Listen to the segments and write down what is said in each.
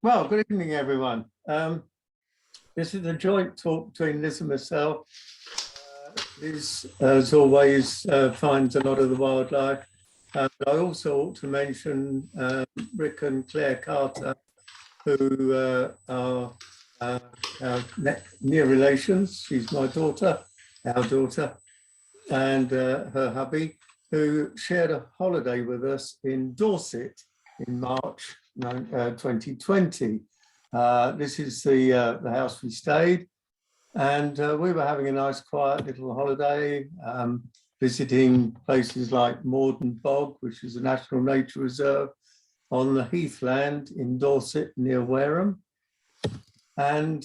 Well, good evening, everyone. This is a joint talk between Liz and myself. Liz, as always, finds a lot of the wildlife. But I also ought to mention Rick and Claire Carter, who are our near relations. She's my daughter, our daughter, and her hubby, who shared a holiday with us in Dorset in March 2020. This is the house we stayed, and we were having a nice quiet little holiday, visiting places like Morden Bog, which is a national nature reserve on the heathland in Dorset near Wareham. And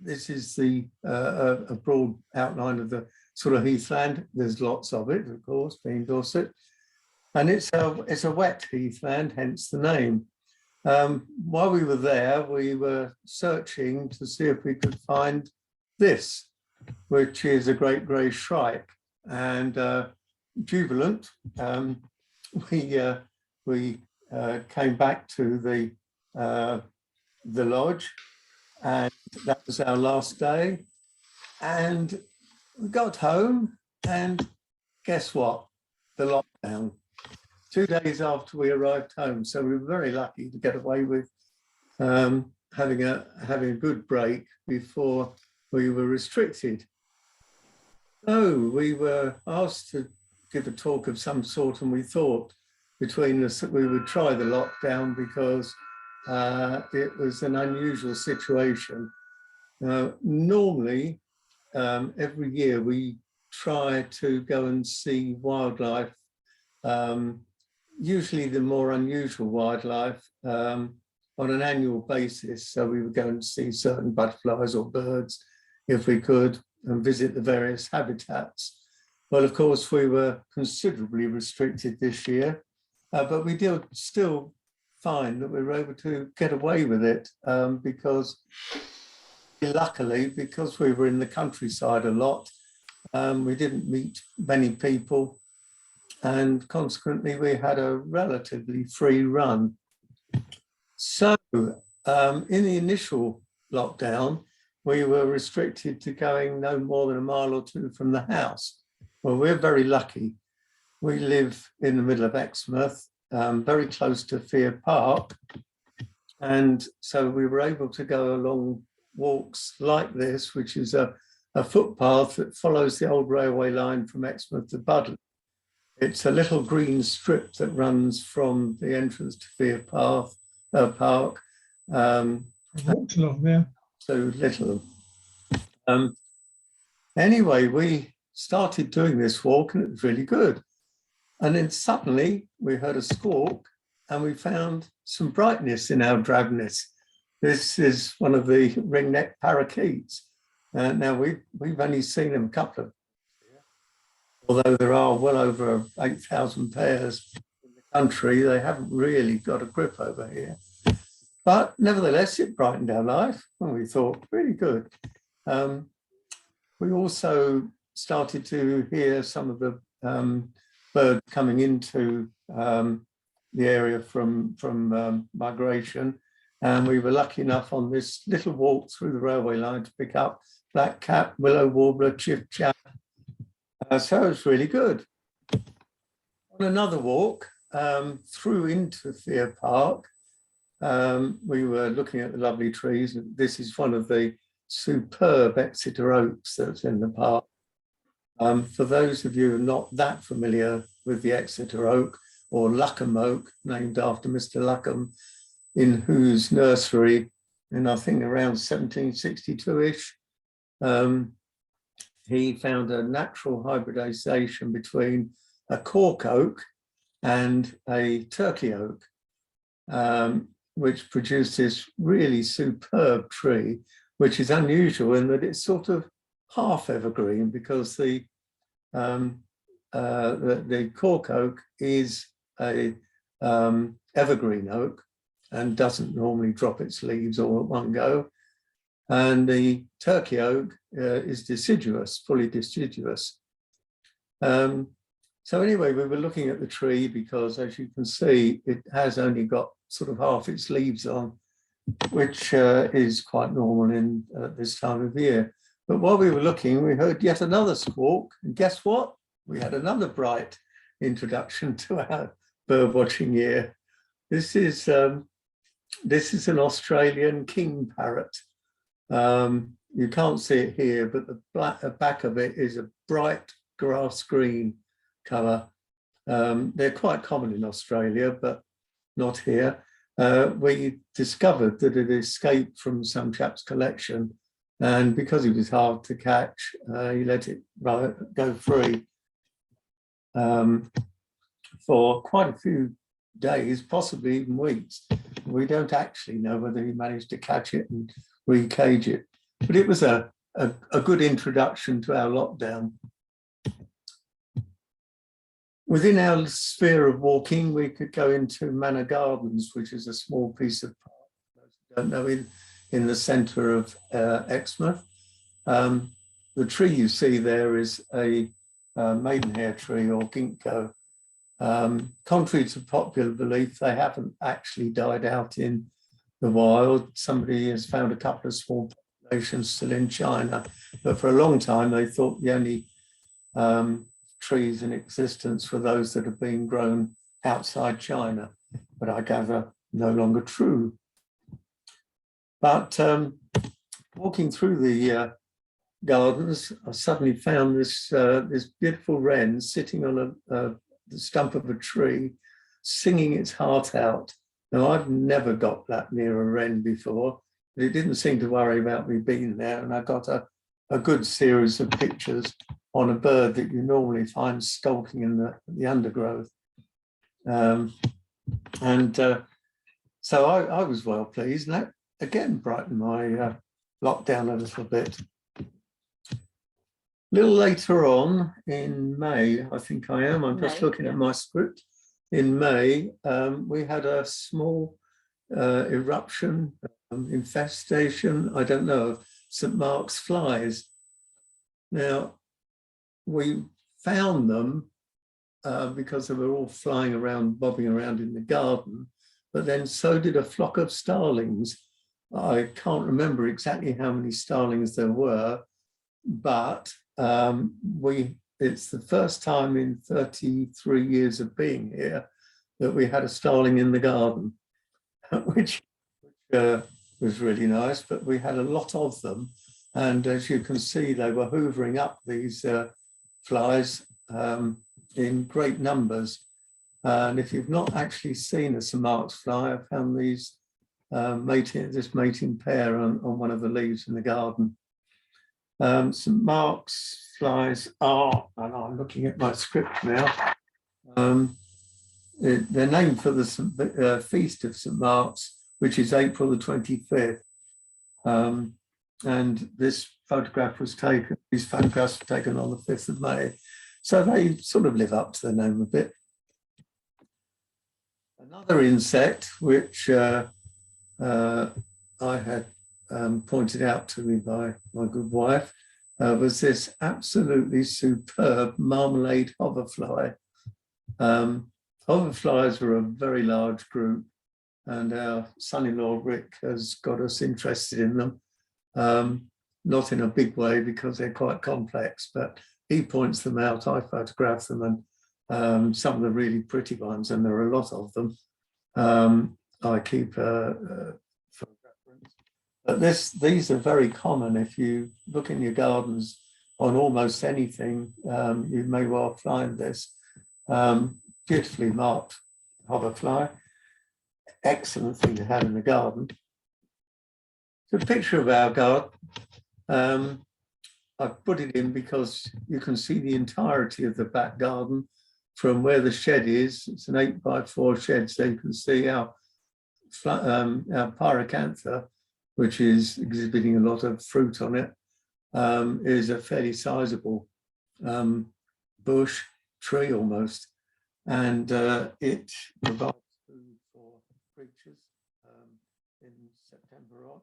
this is the a broad outline of the sort of heathland. There's lots of it, of course, being Dorset. And it's a wet heathland, hence the name. While we were there, we were searching to see if we could find this, which is a great grey shrike. And jubilant, we came back to the lodge, and that was our last day. And we got home, and guess what? The lockdown. 2 days after we arrived home, so we were very lucky to get away with having a good break before we were restricted. So we were asked to give a talk of some sort, and we thought between us that we would try the lockdown because it was an unusual situation. Normally, every year we try to go and see wildlife, usually the more unusual wildlife, on an annual basis. So we would go and see certain butterflies or birds if we could, and visit the various habitats. Well, of course, we were considerably restricted this year, but we did still find that we were able to get away with it because, luckily, because we were in the countryside a lot, we didn't meet many people, and consequently we had a relatively free run. So in the initial lockdown, we were restricted to going no more than a mile or two from the house. Well, we're very lucky. We live in the middle of Exmouth, very close to Fear Park. And so we were able to go along walks like this, which is a footpath that follows the old railway line from Exmouth to Budley. It's a little green strip that runs from the entrance to Fear Park. Walked along there. So little. Anyway, we started doing this walk and it was really good. And then suddenly we heard a squawk and we found some brightness in our drabness. This is one of the ring-necked parakeets. Now we've only seen them a couple of, although there are well over 8,000 pairs in the country, they haven't really got a grip over here. But nevertheless, it brightened our life, and we thought, really good. We also started to hear some of the birds coming into the area from migration, and we were lucky enough on this little walk through the railway line to pick up black-cap, willow warbler, chiff-chaff. So it was really good. On another walk through into Fear Park, we were looking at the lovely trees. This is one of the superb Exeter oaks that's in the park. For those of you not that familiar with the Exeter oak, or Luckham oak, named after Mr. Luckham, in whose nursery, in I think around 1762-ish, he found a natural hybridization between a cork oak and a turkey oak, which produced this really superb tree, which is unusual in that it's sort of half evergreen, because the cork oak is a evergreen oak and doesn't normally drop its leaves all at one go. And the turkey oak is deciduous, fully deciduous. So anyway, we were looking at the tree because, as you can see, it has only got sort of half its leaves on. which is quite normal in this time of year. But while we were looking, we heard yet another squawk, and guess what? We had another bright introduction to our bird watching year. This is an Australian king parrot. You can't see it here, but the back of it is a bright grass green colour. They're quite common in Australia, but not here. We discovered that it escaped from some chap's collection, and because he was hard to catch, he let it go free for quite a few days, possibly even weeks. We don't actually know whether he managed to catch it and recage it, but it was a good introduction to our lockdown. Within our sphere of walking, we could go into Manor Gardens, which is a small piece of park, those who don't know, in the centre of Exmouth. The tree you see there is a maidenhair tree or ginkgo. Contrary to popular belief, they haven't actually died out in the wild. Somebody has found a couple of small populations still in China, but for a long time they thought the only trees in existence were those that have been grown outside China, but I gather no longer true. But walking through the gardens, I suddenly found this beautiful wren sitting on the stump of a tree, singing its heart out. Now, I've never got that near a wren before, but it didn't seem to worry about me being there, and I got a good series of pictures on a bird that you normally find skulking in the undergrowth. So I was well pleased, and that again brightened my lockdown a little bit. A little later on in May, I think I'm just looking at my script. In May, we had a small eruption, infestation, I don't know, of St. Mark's flies. Now, we found them because they were all flying around, bobbing around in the garden, but then so did a flock of starlings. I can't remember exactly how many starlings there were, but it's the first time in 33 years of being here that we had a starling in the garden, which was really nice, but we had a lot of them. And as you can see, they were hoovering up these flies in great numbers. And if you've not actually seen a St. Mark's fly, I found this mating pair on one of the leaves in the garden. St. Mark's flies are, and I'm looking at my script now, they're named for the feast of St. Mark's, which is April the 25th. And these photographs were taken on the 5th of May. So they sort of live up to the name a bit. Another insect, which I had pointed out to me by my good wife, was this absolutely superb marmalade hoverfly. Hoverflies are a very large group, and our son-in-law Rick has got us interested in them. Not in a big way because they're quite complex, but he points them out, I photograph them, and some of the really pretty ones, and there are a lot of them, I keep for reference. But these are very common. If you look in your gardens on almost anything, you may well find this beautifully marked hoverfly. Excellent thing to have in the garden. It's a picture of our garden. I've put it in because you can see the entirety of the back garden from where the shed is. It's an 8x4 shed, so you can see our pyracantha, which is exhibiting a lot of fruit on it, is a fairly sizable bush, tree almost, and it provides food for creatures in September on.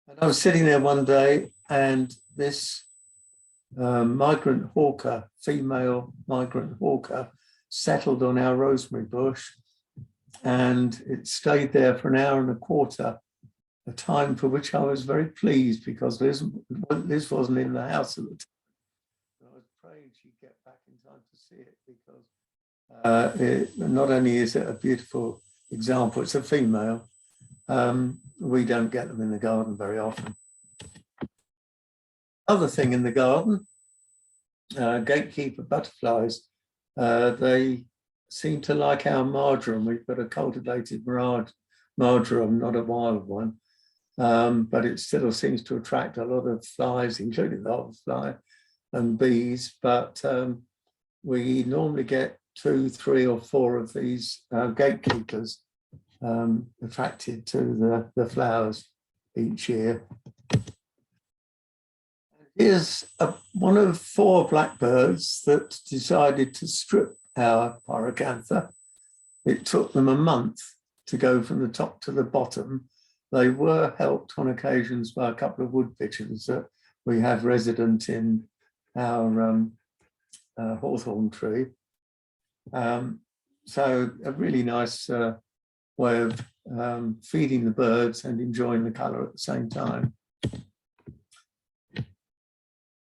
And I was sitting there one day, and this migrant hawker, female migrant hawker, settled on our rosemary bush. and it stayed there for an hour and a quarter, a time for which I was very pleased because Liz wasn't in the house at the time. I was praying she'd get back in time to see it because not only is it a beautiful example, it's a female. We don't get them in the garden very often. Other thing in the garden, gatekeeper butterflies. They seem to like our marjoram. We've got a cultivated marjoram, not a wild one, but it still seems to attract a lot of flies, including the hoverfly and bees. But we normally get 2, 3, or 4 of these gatekeepers attracted to the flowers each year. Here's one of 4 blackbirds that decided to strip our pyracantha. It took them a month to go from the top to the bottom. They were helped on occasions by a couple of wood pigeons that we have resident in our hawthorn tree. So a really nice way of feeding the birds and enjoying the colour at the same time.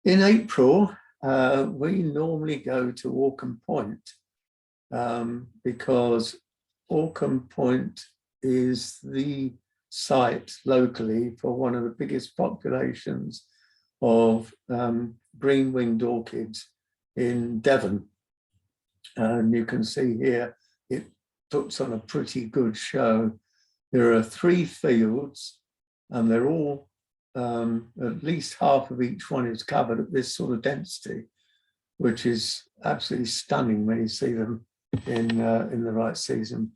In April, we normally go to Withycombe Point because Withycombe Point is the site locally for one of the biggest populations of green-winged orchids in Devon. And you can see here, it puts on a pretty good show. There are 3 fields and they're all at least half of each one is covered at this sort of density, which is absolutely stunning when you see them in the right season.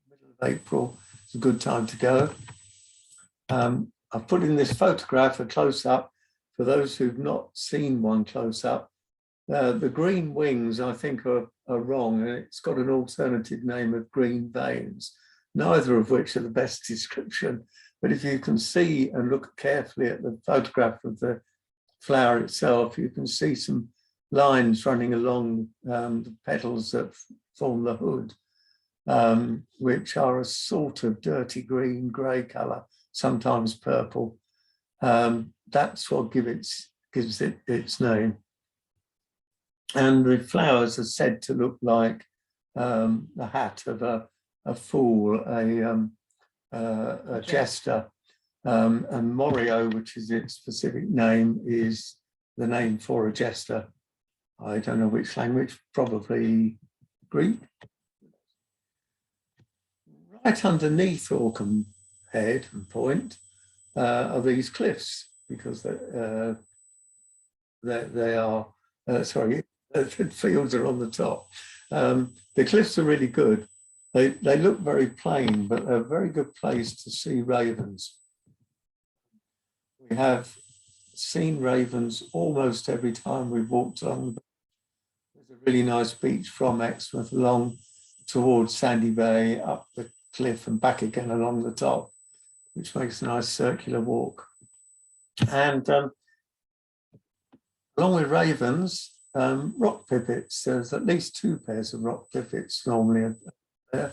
Middle of April is a good time to go. I've put in this photograph a close-up for those who've not seen one close-up. The green wings, I think, are wrong, and it's got an alternative name of green veins, neither of which are the best description. But if you can see and look carefully at the photograph of the flower itself, you can see some lines running along the petals that form the hood, which are a sort of dirty green, grey colour, sometimes purple. That's what gives it its name. And the flowers are said to look like the hat of a fool, a jester, and Morio, which is its specific name, is the name for a jester. I don't know which language, probably Greek. Right underneath Withycombe Head and Point are these cliffs, because they are, sorry, the fields are on the top. The cliffs are really good. They look very plain, but they're a very good place to see ravens. We have seen ravens almost every time we've walked along. There's a really nice beach from Exmouth along towards Sandy Bay, up the cliff and back again along the top, which makes a nice circular walk. And along with ravens, rock pipits, there's at least 2 pairs of rock pipits normally there.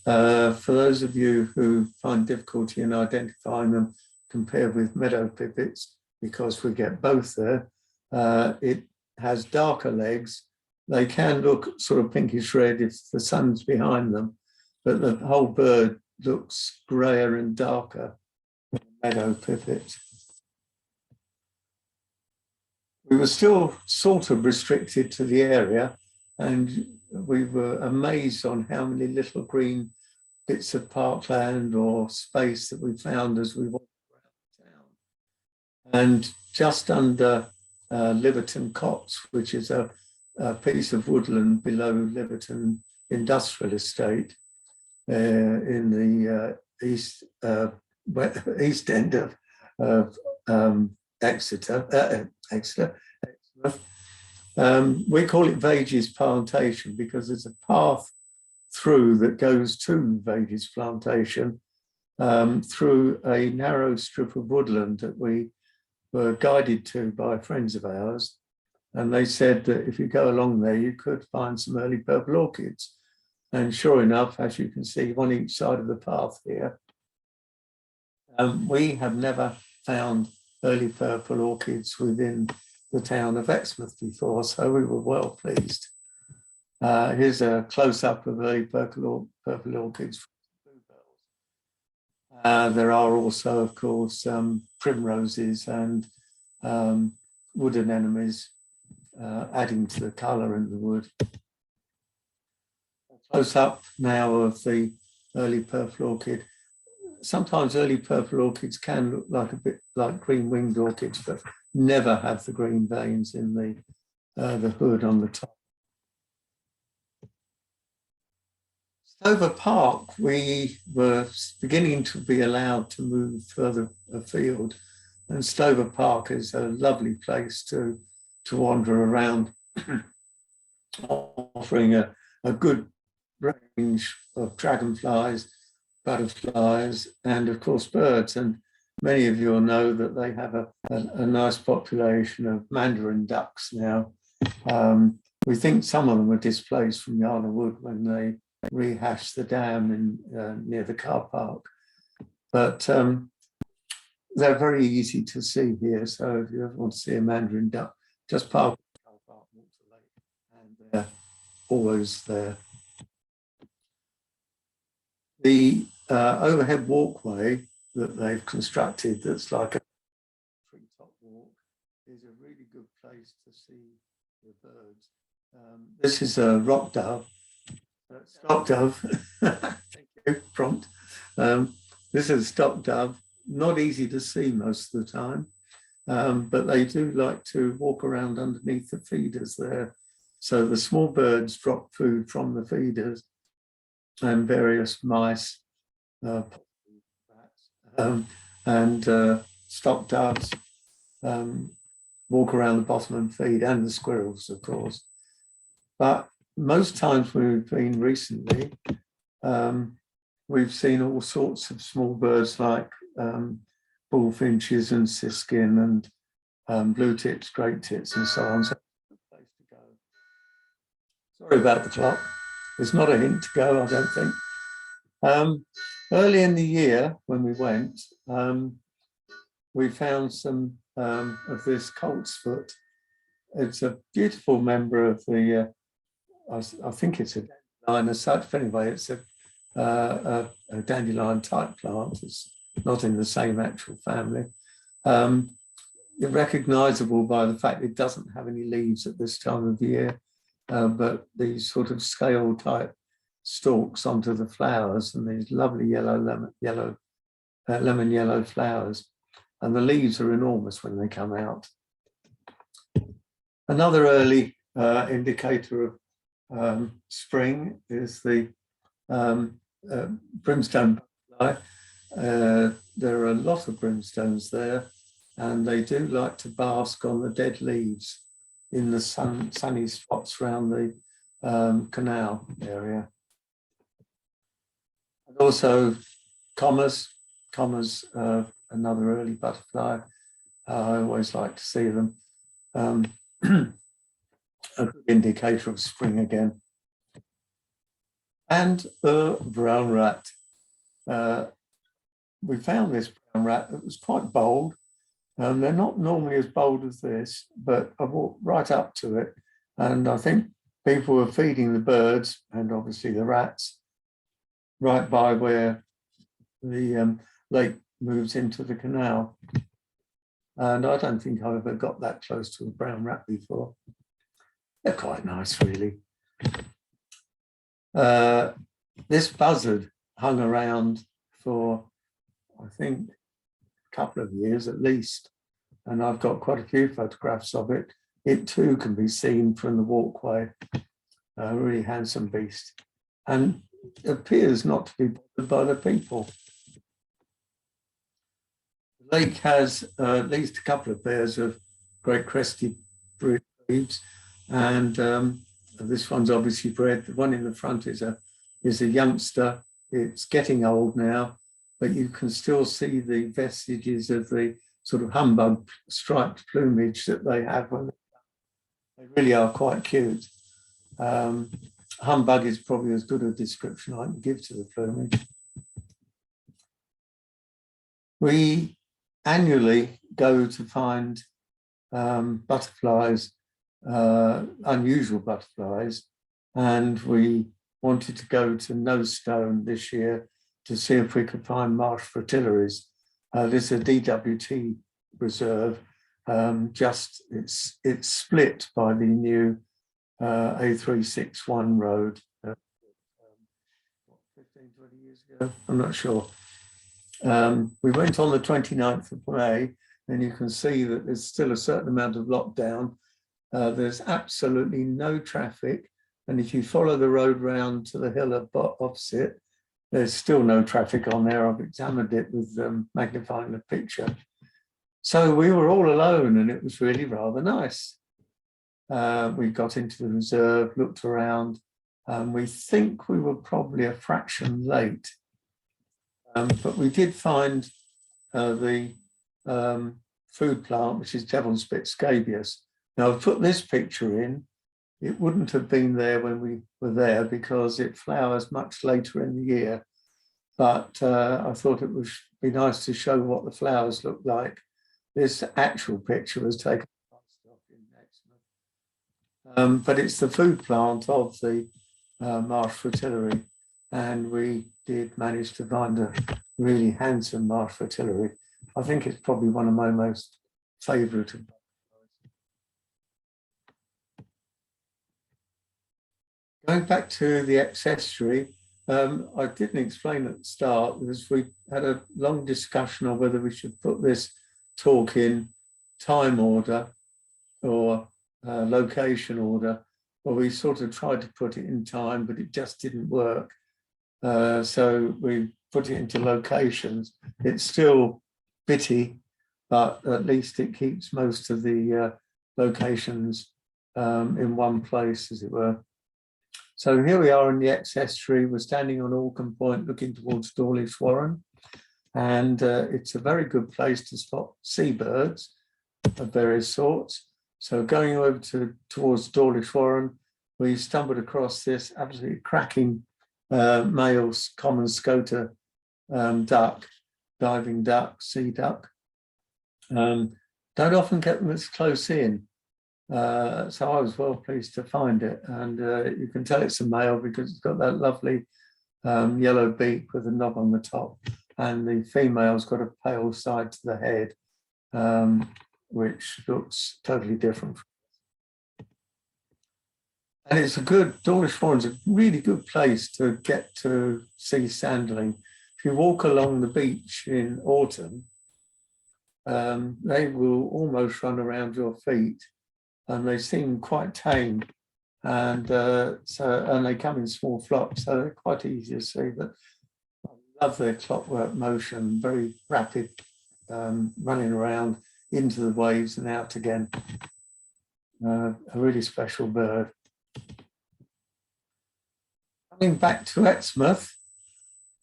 For those of you who find difficulty in identifying them compared with meadow pipits, because we get both there, it has darker legs. They can look sort of pinkish red if the sun's behind them, but the whole bird looks grayer and darker than a meadow pipit. We were still sort of restricted to the area, and we were amazed on how many little green bits of parkland or space that we found as we walked around town. And just under Liverton Copse, which is a piece of woodland below Liverton Industrial Estate in the east end of Exeter. We call it Vage's Plantation because there's a path through that goes to Vage's Plantation through a narrow strip of woodland that we were guided to by friends of ours. And they said that if you go along there, you could find some early purple orchids. And sure enough, as you can see, on each side of the path here, we have never found early purple orchids within the town of Exmouth before, so we were well pleased. Here's a close-up of early purple orchids. There are also, of course, primroses and wood anemones adding to the colour in the wood. Close up now of the early purple orchid. Sometimes early purple orchids can look like a bit like green-winged orchids, but never have the green veins in the hood on the top. Stover Park, we were beginning to be allowed to move further afield, and Stover Park is a lovely place to wander around, offering a good range of dragonflies, butterflies, and of course birds. And many of you will know that they have a nice population of mandarin ducks now. We think some of them were displaced from Yarra Wood when they rehashed the dam in near the car park. But they're very easy to see here. So if you ever want to see a mandarin duck, just park at the car park, walk to the lake, and they're always there. The overhead walkway that they've constructed, that's like a treetop walk, is a really good place to see the birds. This is a rock dove, stock dove. Thank you, prompt. This is a stock dove, not easy to see most of the time, but they do like to walk around underneath the feeders there. So the small birds drop food from the feeders, and various mice, and stock doves walk around the bottom and feed, and the squirrels, of course. But most times when we've been recently, we've seen all sorts of small birds like bullfinches and siskin and blue tits, great tits, and so on. So it's a good place to go. Sorry about the clock. It's not a hint to go, I don't think. Early in the year when we went, we found some of this coltsfoot. It's a beautiful member of the, I think it's a dandelion as such, but anyway, it's a dandelion type plant. It's not in the same actual family. It's recognisable by the fact it doesn't have any leaves at this time of the year, but these sort of scale type stalks onto the flowers, and these lovely lemon yellow flowers, and the leaves are enormous when they come out. Another early indicator of spring is the brimstone butterfly. There are a lot of brimstones there, and they do like to bask on the dead leaves in the sunny spots around the canal area. And also commas, another early butterfly. I always like to see them. A good indicator of spring again. And brown rat. We found this brown rat that was quite bold. They're not normally as bold as this, but I walked right up to it, and I think people were feeding the birds and obviously the rats right by where the lake moves into the canal. And I don't think I've ever got that close to a brown rat before. They're quite nice, really. This buzzard hung around for, I think, a couple of years at least, and I've got quite a few photographs of it. It too can be seen from the walkway. A really handsome beast, and appears not to be bothered by the people. The lake has at least a couple of pairs of great crested grebes, and this one's obviously bred. The one in the front is a youngster. It's getting old now, but you can still see the vestiges of the sort of humbug striped plumage that they have. They really are quite cute. humbug is probably as good a description I can give to the plumage. We annually go to find butterflies, unusual butterflies, and we wanted to go to No Stone this year to see if we could find marsh fritillaries. This is a DWT reserve. It's split by the new A361 road 15, 20 years ago, I'm not sure. We went on the 29th of May, and you can see that there's still a certain amount of lockdown. There's absolutely no traffic, and if you follow the road round to the hill opposite, there's still no traffic on there. I've examined it with magnifying the picture. So we were all alone, and it was really rather nice. We got into the reserve, looked around, and we think we were probably a fraction late. But we did find the food plant, which is Devon scabious. Now, I've put this picture in. It wouldn't have been there when we were there because it flowers much later in the year. But I thought it would be nice to show what the flowers look like. This actual picture was taken in Exmouth. But it's the food plant of the marsh fritillary. And we did manage to find a really handsome marsh fritillary. I think it's probably one of my most favourite. Going back to the estuary, I didn't explain at the start because we had a long discussion on whether we should put this talk in time order or location order. Well, we sort of tried to put it in time, but it just didn't work. So we put it into locations. It's still bitty, but at least it keeps most of the locations in one place, as it were. So here we are in the estuary. We're standing on Orcombe Point looking towards Dawlish Warren, and it's a very good place to spot seabirds of various sorts. So going over towards Dawlish Warren, we stumbled across this absolutely cracking male common scoter duck, diving duck, sea duck. Don't often get them as close in. So I was well pleased to find it. And you can tell it's a male because it's got that lovely yellow beak with a knob on the top. And the female's got a pale side to the head, which looks totally different. And it's a good, Dawlish Warren's a really good place to get to see sandling. If you walk along the beach in autumn, they will almost run around your feet, and they seem quite tame. And and they come in small flocks, so they're quite easy to see. But I love their clockwork motion, very rapid, running around into the waves and out again. A really special bird. Coming back to Exmouth,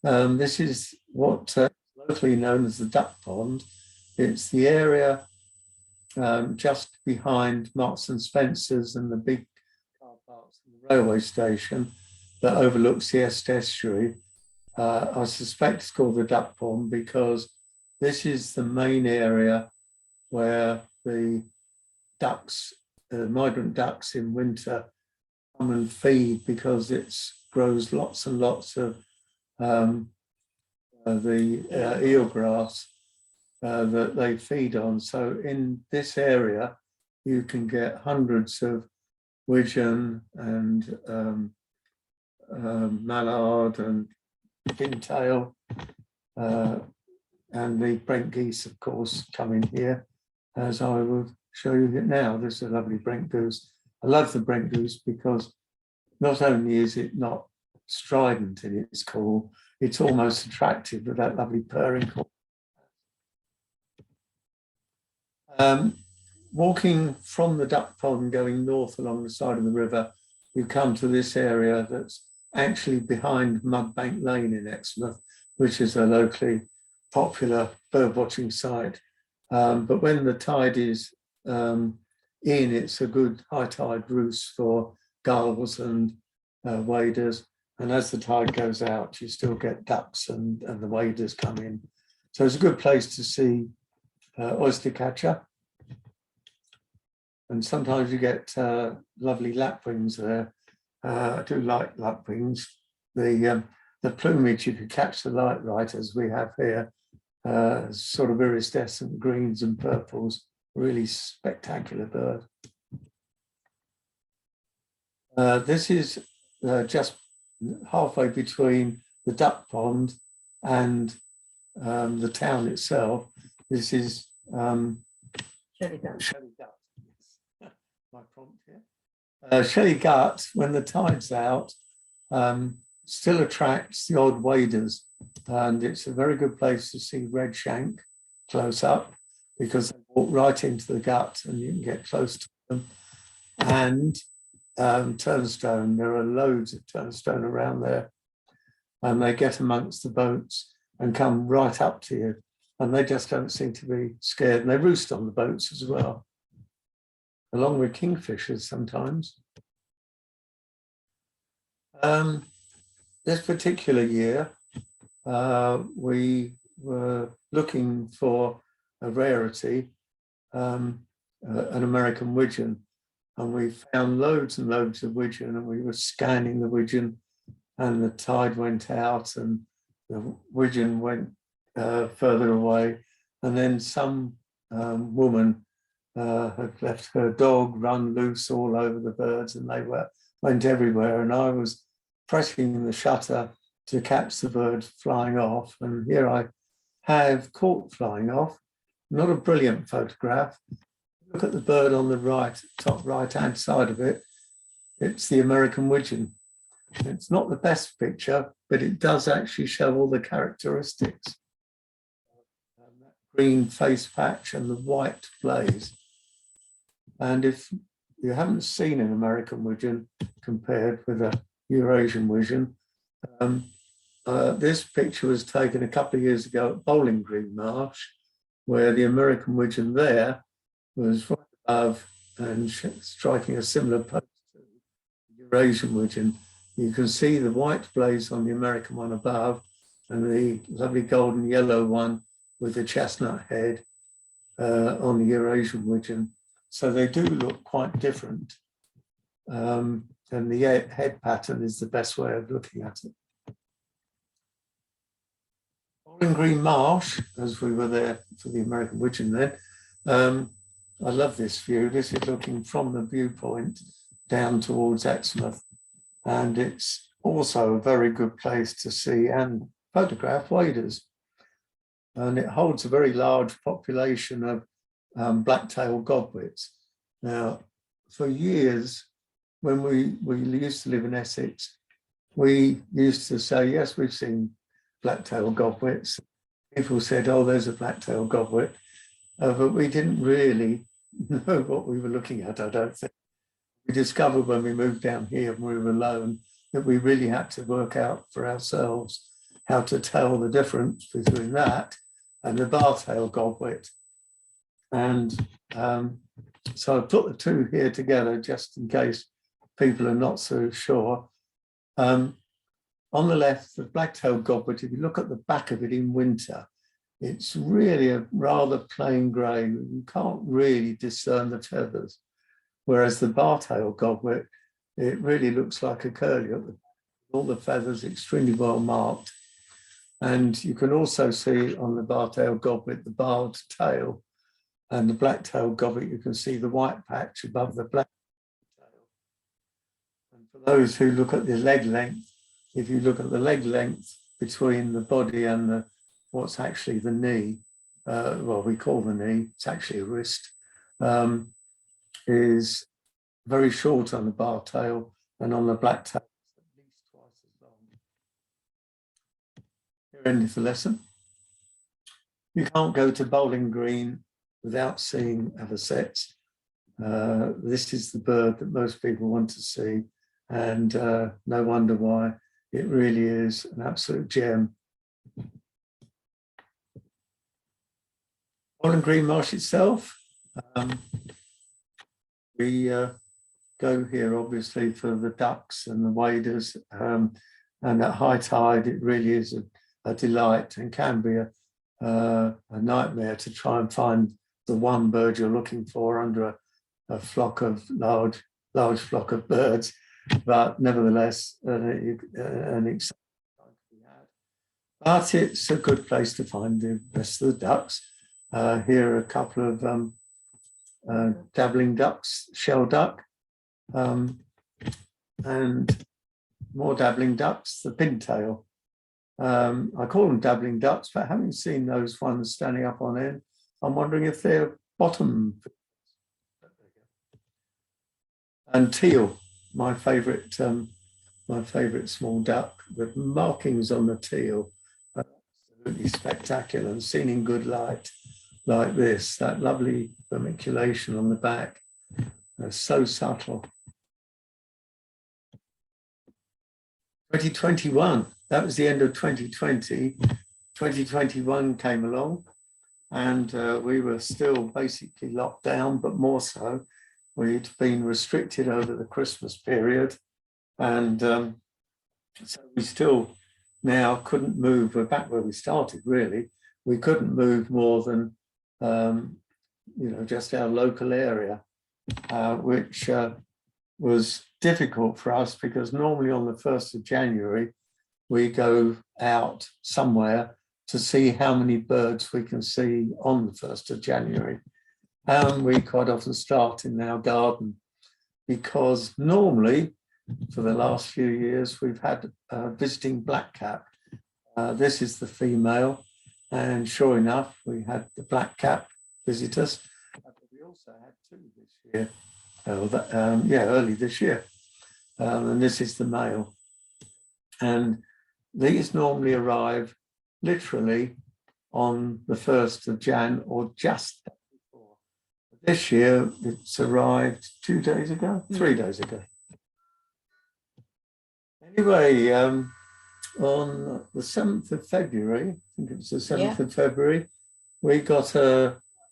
this is what locally known as the Duck Pond. It's the area just behind Marks and Spencer's and the big car parks and the railway station that overlooks the estuary. I suspect it's called the Duck Pond because this is the main area where the ducks, migrant ducks in winter, come and feed because it grows lots and lots of the eelgrass that they feed on. So in this area, you can get hundreds of widgeon and mallard and pintail, and the Brent geese, of course, come in here, as I will show you it now. This is a lovely Brent goose. I love the Brent goose because not only is it not strident in its call, it's almost attractive with that lovely purring call. Walking from the duck pond going north along the side of the river, you come to this area that's actually behind Mudbank Lane in Exmouth, which is a locally popular bird watching site. But when the tide is in, it's a good high tide roost for gulls and waders, and as the tide goes out, you still get ducks and the waders come in. So it's a good place to see oyster catcher. And sometimes you get lovely lapwings there. I do like lapwings. The plumage, you could catch the light right, as we have here, sort of iridescent greens and purples, really spectacular bird. This is just halfway between the duck pond and the town itself. This is Shelly Gut. My prompt here. Shelly Gut, when the tide's out, still attracts the odd waders, and it's a very good place to see red shank close up, because they walk right into the gut and you can get close to them. And turnstone, there are loads of turnstone around there, and they get amongst the boats and come right up to you, and they just don't seem to be scared, and they roost on the boats as well, along with kingfishers sometimes. This particular year, we were looking for a rarity, an American widgeon, and we found loads and loads of widgeon, and we were scanning the widgeon, and the tide went out and the widgeon went further away, and then some woman had left her dog run loose all over the birds, and they went everywhere, and I was pressing the shutter to catch the bird flying off, and here I have caught flying off. Not a brilliant photograph. Look at the bird on the right, top right-hand side of it. It's the American widgeon. It's not the best picture, but it does actually show all the characteristics. That green face patch and the white blaze. And if you haven't seen an American widgeon compared with a Eurasian widgeon, this picture was taken a couple of years ago at Bowling Green Marsh, where the American widgeon there was right above and striking a similar pose to the Eurasian widgeon. You can see the white blaze on the American one above, and the lovely golden yellow one with the chestnut head on the Eurasian widgeon. So they do look quite different. And the head pattern is the best way of looking at it. Bowling Green Marsh, as we were there for the American widgeon then, I love this view. This is looking from the viewpoint down towards Exmouth, and it's also a very good place to see and photograph waders. And it holds a very large population of black-tailed godwits. Now, for years, when we used to live in Essex, we used to say, yes, we've seen black-tailed godwits. People said, oh, there's a black-tailed godwit. But we didn't really know what we were looking at, I don't think. We discovered when we moved down here and we were alone that we really had to work out for ourselves how to tell the difference between that and the bar-tailed godwit. And so I put the two here together just in case people are not so sure. On the left, the black-tailed godwit, if you look at the back of it in winter, it's really a rather plain grey. You can't really discern the feathers. Whereas the bar-tailed godwit, it really looks like a curlew. All the feathers extremely well marked. And you can also see on the bar-tailed godwit the barred tail, and the black-tailed godwit, you can see the white patch above the black tail. And for those who look at the leg length, if you look at the leg length between the body and what's actually the knee, well, we call the knee, it's actually a wrist, is very short on the bar tail, and on the black tail, it's at least twice as long. Here ends the lesson. You can't go to Bowling Green without seeing avocets. This is the bird that most people want to see, and no wonder why. It really is an absolute gem. Bowling Green Marsh itself, we go go here obviously for the ducks and the waders, and at high tide it really is a delight, and can be a nightmare to try and find the one bird you're looking for under a flock of large flock of birds, but nevertheless an exciting time to be had. But it's a good place to find the rest of the ducks. Here are a couple of dabbling ducks, shell duck, and more dabbling ducks, the pintail. I call them dabbling ducks, but having seen those ones standing up on end, I'm wondering if they're bottom. And teal, my favourite small duck, with markings on the teal, absolutely spectacular, and seen in good light like this, that lovely vermiculation on the back, so subtle. 2021, that was the end of 2020. 2021 came along, and we were still basically locked down, but more so. We'd been restricted over the Christmas period, and so we still now couldn't move. We're back where we started, really. We couldn't move more than, just our local area, which was difficult for us, because normally on the 1st of January, we go out somewhere to see how many birds we can see on the 1st of January. And we quite often start in our garden, because normally for the last few years we've had visiting blackcap. This is the female, and sure enough we had the blackcap visit us. But we also had two this year, early this year, and this is the male. And these normally arrive literally on the 1st of Jan or just before. This year, it's arrived 2 days ago, 3 days ago. Anyway, on the 7th of February, I think it was the 7th of February, we got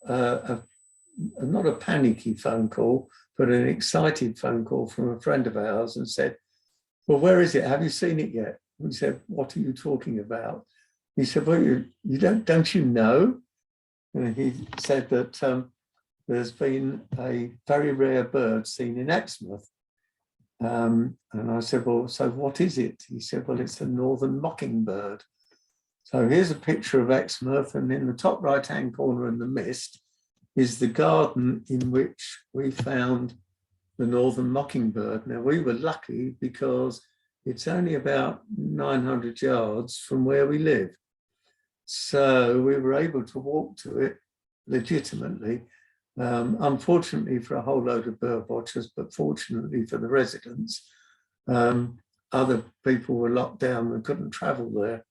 not a panicky phone call, but an excited phone call from a friend of ours, and said, well, where is it? Have you seen it yet? We said, what are you talking about? He said, well, you don't you know? And he said that there's been a very rare bird seen in Exmouth. And I said, well, so what is it? He said, well, it's a northern mockingbird. So here's a picture of Exmouth, and in the top right-hand corner in the mist is the garden in which we found the northern mockingbird. Now, we were lucky because it's only about 900 yards from where we live. So we were able to walk to it legitimately. Unfortunately for a whole load of bird watchers, but fortunately for the residents, other people were locked down and couldn't travel there.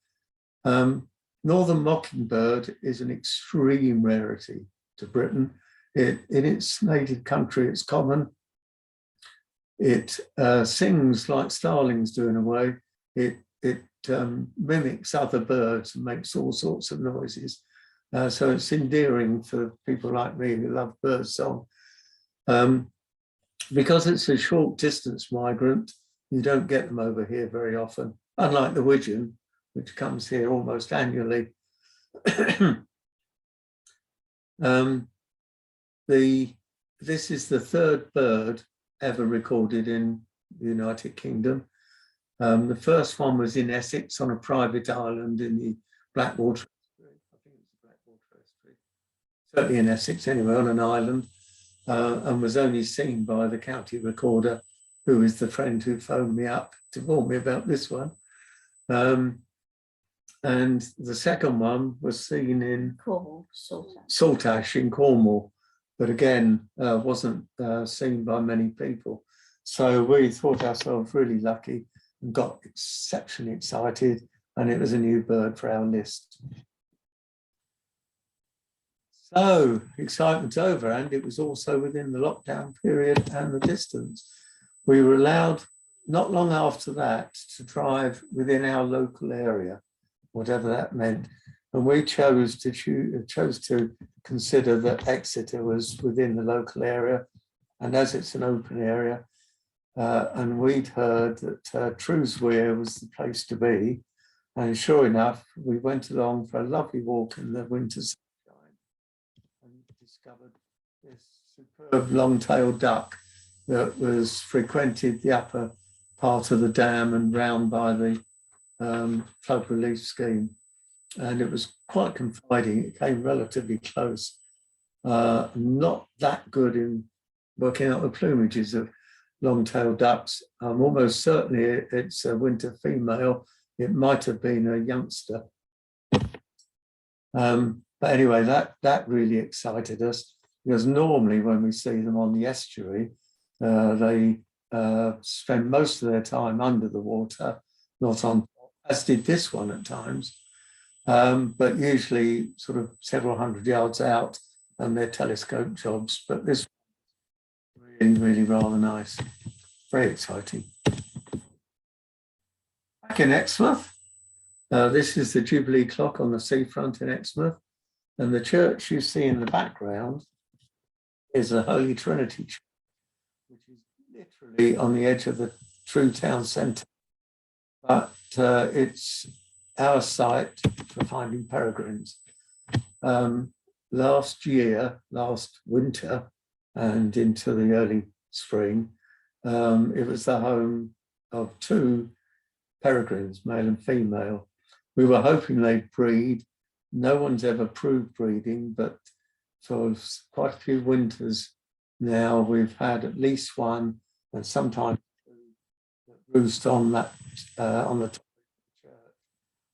Northern mockingbird is an extreme rarity to Britain. In its native country, it's common. It sings like starlings do in a way. It mimics other birds and makes all sorts of noises. So it's endearing for people like me who love birdsong. Because it's a short distance migrant, you don't get them over here very often, unlike the widgeon, which comes here almost annually. This is the third bird ever recorded in the United Kingdom. The first one was in Essex on a private island in the Blackwater. Certainly in Essex anyway, on an island, and was only seen by the county recorder, who is the friend who phoned me up to warn me about this one. And the second one was seen in Cornwall, Saltash in Cornwall, but again, wasn't seen by many people. So we thought ourselves really lucky and got exceptionally excited, and it was a new bird for our list. So excitement's over, and it was also within the lockdown period and the distance. We were allowed, not long after that, to drive within our local area, whatever that meant. And we chose to consider that Exeter was within the local area. And as it's an open area, and we'd heard that Truesweir was the place to be. And sure enough, we went along for a lovely walk in the winter sunshine and discovered this superb long-tailed duck that was frequented the upper part of the dam and round by the flood relief scheme. And it was quite confiding. It came relatively close. Not that good in working out the plumages of long-tailed ducks. I'm almost certain it's a winter female. It might have been a youngster. But anyway, that really excited us, because normally when we see them on the estuary, they spend most of their time under the water, not on top, as did this one at times, but usually sort of several hundred yards out and their telescope jobs. But this really, really rather nice. Very exciting. Back in Exmouth, this is the Jubilee clock on the seafront in Exmouth, and the church you see in the background is the Holy Trinity Church, which is literally on the edge of the true town centre. But it's our site for finding peregrines. Last winter, and into the early spring, it was the home of 2 peregrines, male and female. We were hoping they'd breed. No one's ever proved breeding, but for quite a few winters now, we've had at least 1 and sometimes 2 that roost on that on the top of the church,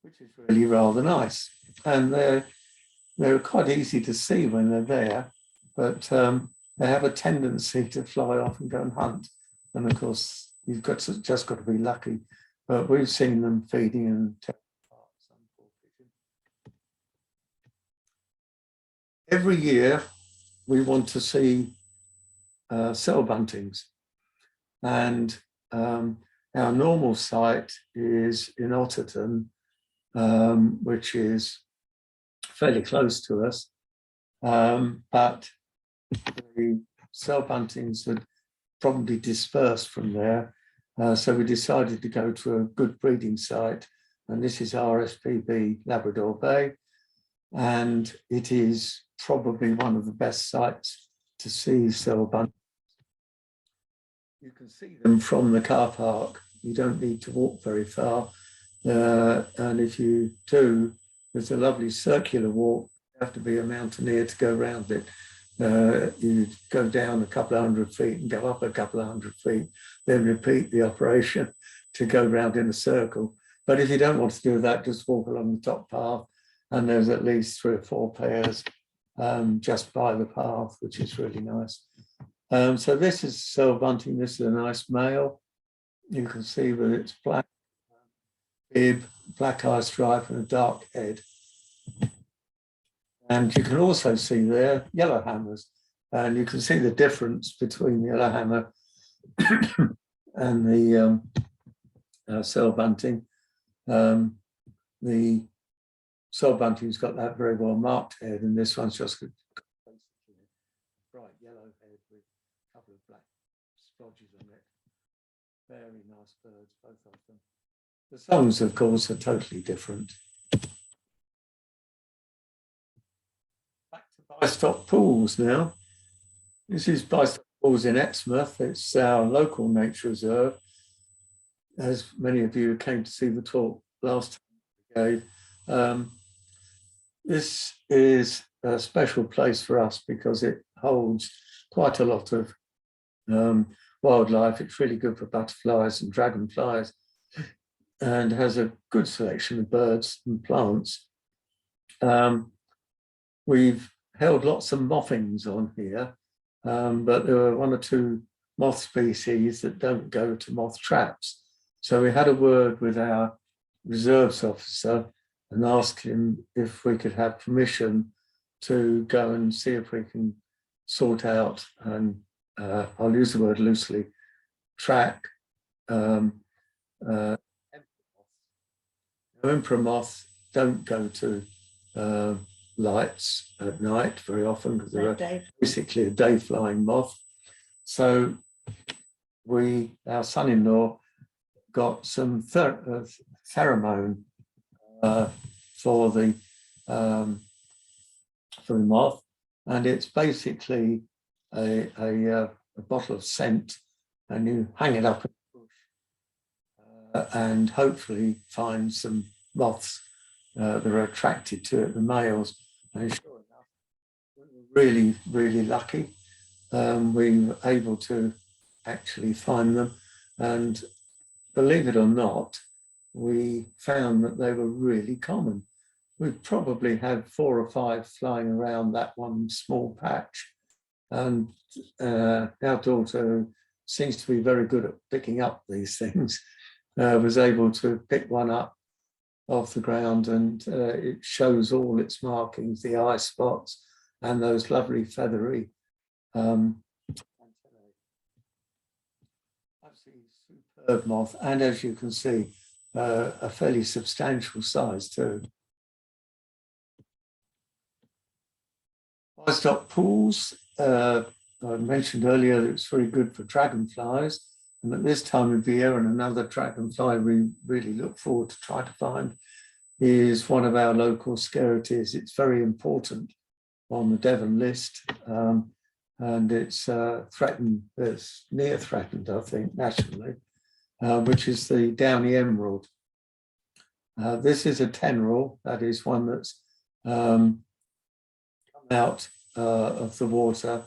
which is really rather nice. And they're quite easy to see when they're there, but they have a tendency to fly off and go and hunt. And of course, you've just got to be lucky. But we've seen them feeding in parks. Every year, we want to see cell buntings. And our normal site is in Otterton, which is fairly close to us. But the cell buntings had probably dispersed from there. So we decided to go to a good breeding site, and this is RSPB Labrador Bay, and it is probably one of the best sites to see cell buntings. You can see them from the car park. You don't need to walk very far, and if you do, there's a lovely circular walk. You have to be a mountaineer to go around it. You go down a couple of 100 feet and go up a couple of 100 feet, then repeat the operation to go round in a circle. But if you don't want to do that, just walk along the top path, and there's at least 3 or 4 pairs just by the path, which is really nice. So this is cell bunting. This is a nice male. You can see that it's black bib, black eye stripe, and a dark head. And you can also see there yellow hammers, and you can see the difference between the yellow hammer and the cell bunting. The cell bunting's got that very well marked head, and this one's just got basically a bright yellow head with a couple of black splodges on it. Very nice birds, both of them. The songs, of course, are totally different. Bystock Pools now. This is Bystock Pools in Exmouth. It's our local nature reserve. As many of you came to see the talk last time we gave, this is a special place for us because it holds quite a lot of wildlife. It's really good for butterflies and dragonflies, and has a good selection of birds and plants. We've held lots of mothings on here, but there were 1 or 2 moth species that don't go to moth traps. So we had a word with our reserves officer and asked him if we could have permission to go and see if we can sort out, and I'll use the word loosely, track emperor moths don't go to lights at night very often because they're basically a day flying moth. So our son-in-law got some pheromone for the moth, and it's basically a bottle of scent, and you hang it up in the bush and hopefully find some moths that are attracted to it, the males. And sure enough, we were really, really lucky. We were able to actually find them, and believe it or not, we found that they were really common. We probably had 4 or 5 flying around that one small patch, and our daughter seems to be very good at picking up these things, was able to pick one up off the ground, and it shows all its markings, the eye spots and those lovely feathery absolutely superb moth, and as you can see, a fairly substantial size too. Bystock Pools, I mentioned earlier that it's very good for dragonflies, and at this time of year, and another dragonfly we really look forward to try to find is one of our local scarities. It's very important on the Devon list, and it's threatened, it's near threatened, I think, nationally, which is the downy emerald. This is a tenorel, that is one that's come out of the water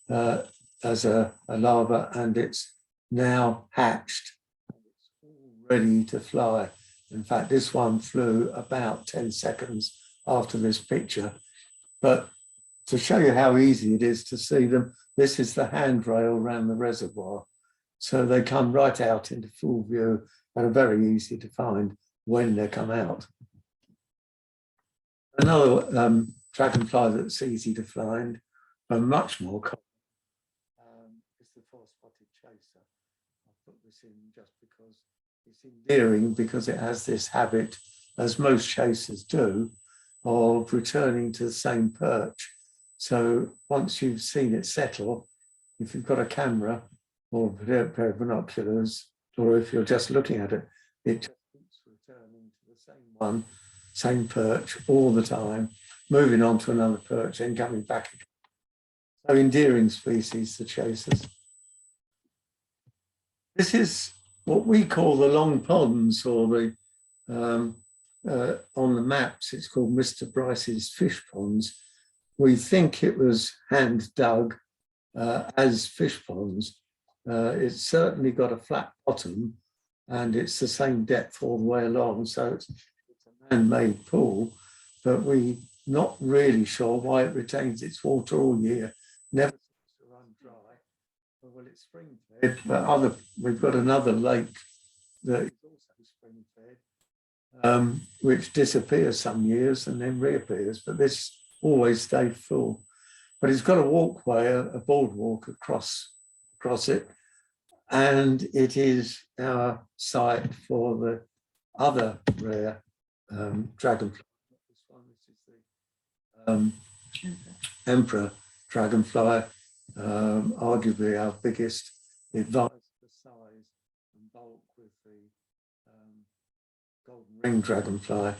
as a larva, and it's now hatched. It's all ready to fly. In fact, this one flew about 10 seconds after this picture. But to show you how easy it is to see them, this is the handrail around the reservoir. So they come right out into full view and are very easy to find when they come out. Another dragonfly that's easy to find, but much more common, is the four-spotted chaser. I put this in just because it's endearing, because it has this habit, as most chasers do, of returning to the same perch. So once you've seen it settle, if you've got a camera or a pair of binoculars, or if you're just looking at it, it just keeps returning to the same one, same perch all the time, moving on to another perch and coming back again. So endearing species, the chasers. This is what we call the long ponds, or the on the maps it's called Mr. Bryce's fish ponds. We think it was hand dug as fish ponds. It's certainly got a flat bottom, and it's the same depth all the way along, so it's a man-made pool, but we're not really sure why it retains its water all year, never seems to run dry. Well, it's spring-fed, but we've got another lake that is also spring-fed, which disappears some years and then reappears, but this always stayed full. But it's got a walkway, a boardwalk across it, and it is our site for the other rare dragonfly. This one, this is the emperor dragonfly, arguably our biggest. It vies for size and bulk with the golden ring dragonfly.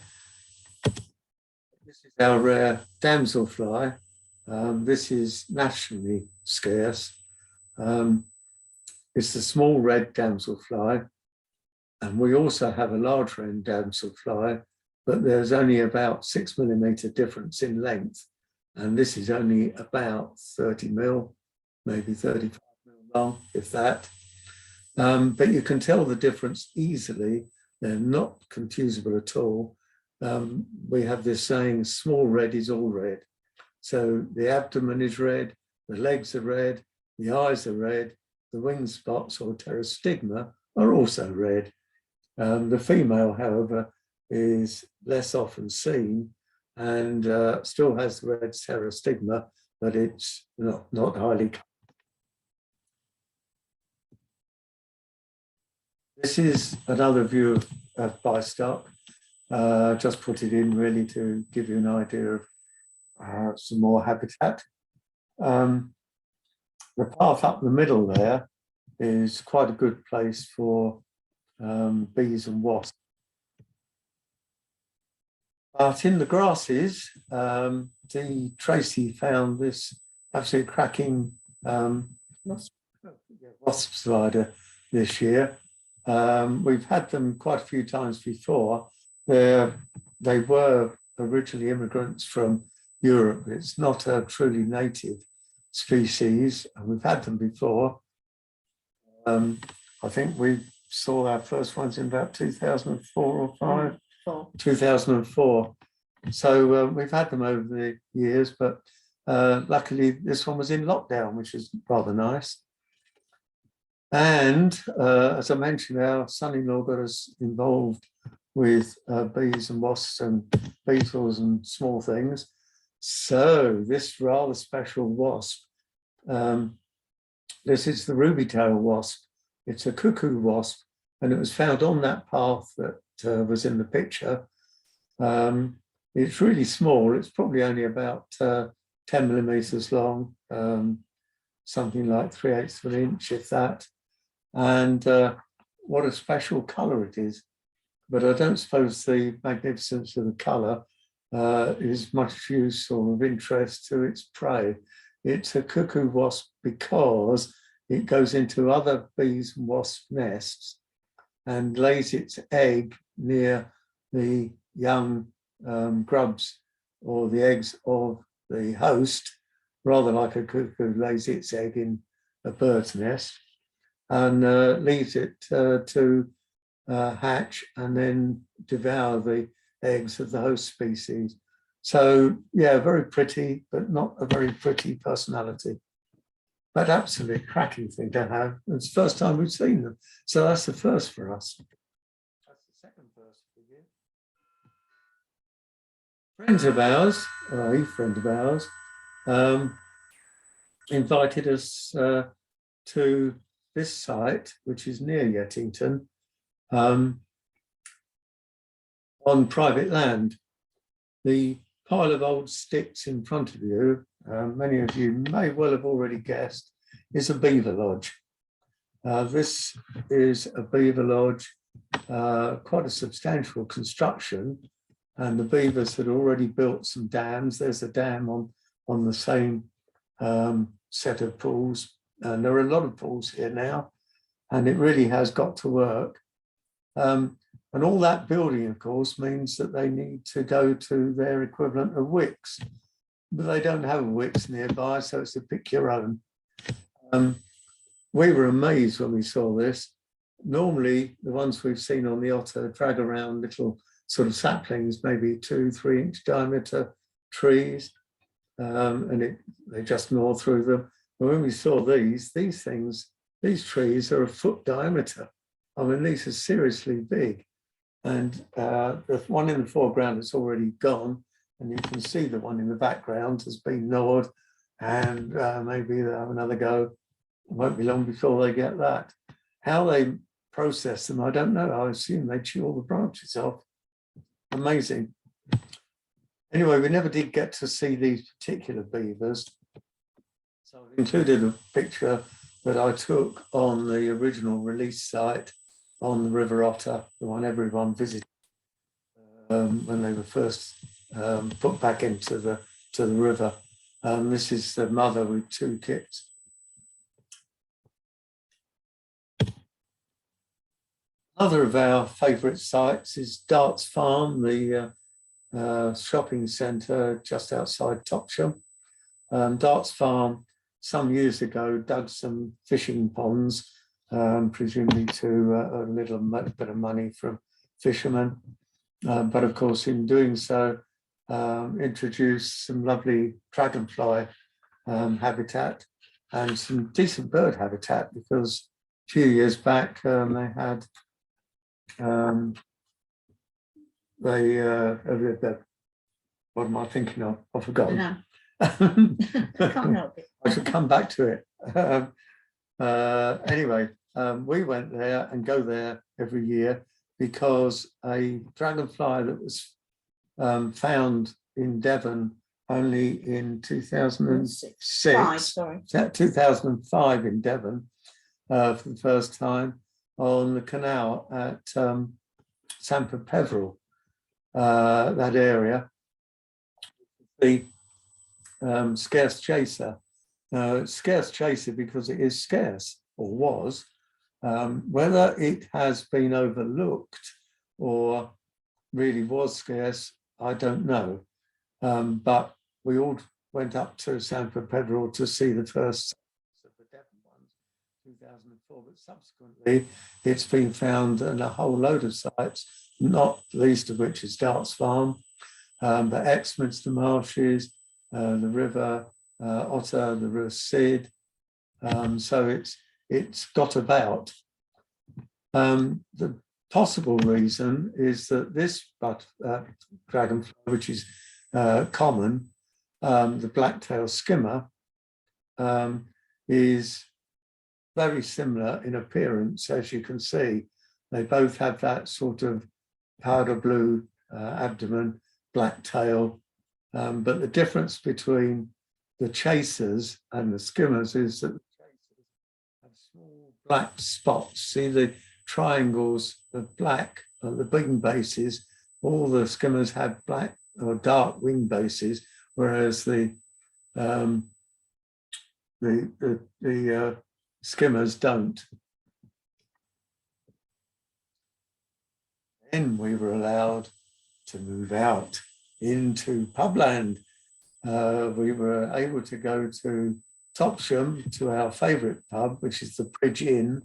This is our rare damselfly. This is nationally scarce. It's the small red damselfly, and we also have a large red damselfly, but there's only about 6 millimeter difference in length, and this is only about 30 mil, maybe 35 mil long, if that. But you can tell the difference easily. They're not confusable at all. We have this saying, small red is all red. So the abdomen is red, the legs are red, the eyes are red, the wing spots or pterostigma are also red. The female, however, is less often seen and still has the red pterostigma, but it's not highly common. This is another view of Bystock. Just put it in really to give you an idea of some more habitat. The path up the middle there is quite a good place for bees and wasps. But in the grasses, Tracy found this absolutely cracking wasp spider this year. We've had them quite a few times before. They were originally immigrants from Europe. It's not a truly native species, and we've had them before. I think we saw our first ones in about 2004 or 5. 2004. So we've had them over the years, but luckily this one was in lockdown, which is rather nice. And as I mentioned, our son-in-law got us involved with bees and wasps and beetles and small things. So this rather special wasp, this is the ruby-tailed wasp. It's a cuckoo wasp, and it was found on that path that was in the picture. It's really small. It's probably only about 10 millimeters long, something like 3/8 of an inch, if that. And what a special colour it is. But I don't suppose the magnificence of the colour is much use or of interest to its prey. It's a cuckoo wasp because it goes into other bees and wasp nests and lays its egg near the young grubs or the eggs of the host, rather like a cuckoo lays its egg in a bird's nest, and leaves it to hatch and then devour the eggs of the host species. So yeah, very pretty, but not a very pretty personality. But absolutely cracking thing to have. It's the first time we've seen them. So that's the first for us. That's the second first for you. Friends of ours, or a friend of ours, invited us to this site, which is near Yettington, on private land. The pile of old sticks in front of you, many of you may well have already guessed, is a beaver lodge. This is a beaver lodge, quite a substantial construction, and the beavers had already built some dams. There's a dam on the same set of pools, and there are a lot of pools here now, and it really has got to work. And all that building, of course, means that they need to go to their equivalent of wicks, but they don't have wicks nearby, so it's a pick your own. We were amazed when we saw this. Normally, the ones we've seen on the Otter drag around little sort of saplings, maybe 2-3 inch diameter trees, and they just gnaw through them. But when we saw these things, these trees are a foot diameter. I mean, these are seriously big. And the one in the foreground is already gone, and you can see the one in the background has been gnawed, and maybe they'll have another go. It won't be long before they get that. How they process them, I don't know. I assume they chew all the branches off. Amazing. Anyway, we never did get to see these particular beavers. So I've included a picture that I took on the original release site on the River Otter, the one everyone visited when they were first put back into the river. This is the mother with 2 kits. Another of our favourite sites is Darts Farm, the shopping centre just outside Topsham. Darts Farm, some years ago, dug some fishing ponds, presumably to a little bit of money from fishermen. But of course, in doing so, introduced some lovely dragonfly habitat and some decent bird habitat, because a few years back they had what am I thinking of? I've forgotten. No. Can't help it. I should come back to it. Anyway, we went there and go there every year because a dragonfly that was found in Devon only in 2006, 2005 in Devon, for the first time on the canal at Sanford Peveril, that area, the scarce chaser. It's scarce chaser because it is scarce, or was. Whether it has been overlooked or really was scarce, I don't know. But we all went up to Sanford Peveril to see the first of the Devon ones, 2004, but subsequently it's been found in a whole load of sites, not least of which is Darts Farm, but Exminster Marshes, the River Otter, the River Sid. So it's got about. The possible reason is that this dragonfly, which is common, the black-tailed skimmer, is very similar in appearance, as you can see. They both have that sort of powder blue abdomen, black tail, but the difference between the chasers and the skimmers is that the chasers have small black spots. See the triangles of black at the wing bases. All the skimmers have black or dark wing bases, whereas the skimmers don't. Then we were allowed to move out into publand. We were able to go to Topsham, to our favourite pub, which is the Bridge Inn.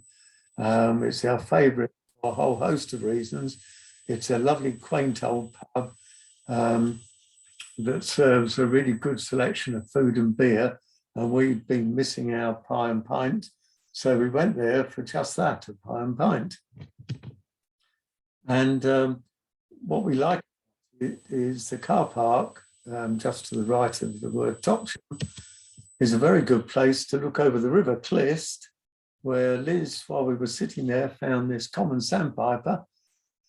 It's our favourite for a whole host of reasons. It's a lovely, quaint old pub that serves a really good selection of food and beer, and we've been missing our pie and pint, so we went there for just that, a pie and pint. And what we like is the car park, just to the right of the word Topsham, is a very good place to look over the River Clyst, where Liz, while we were sitting there, found this common sandpiper.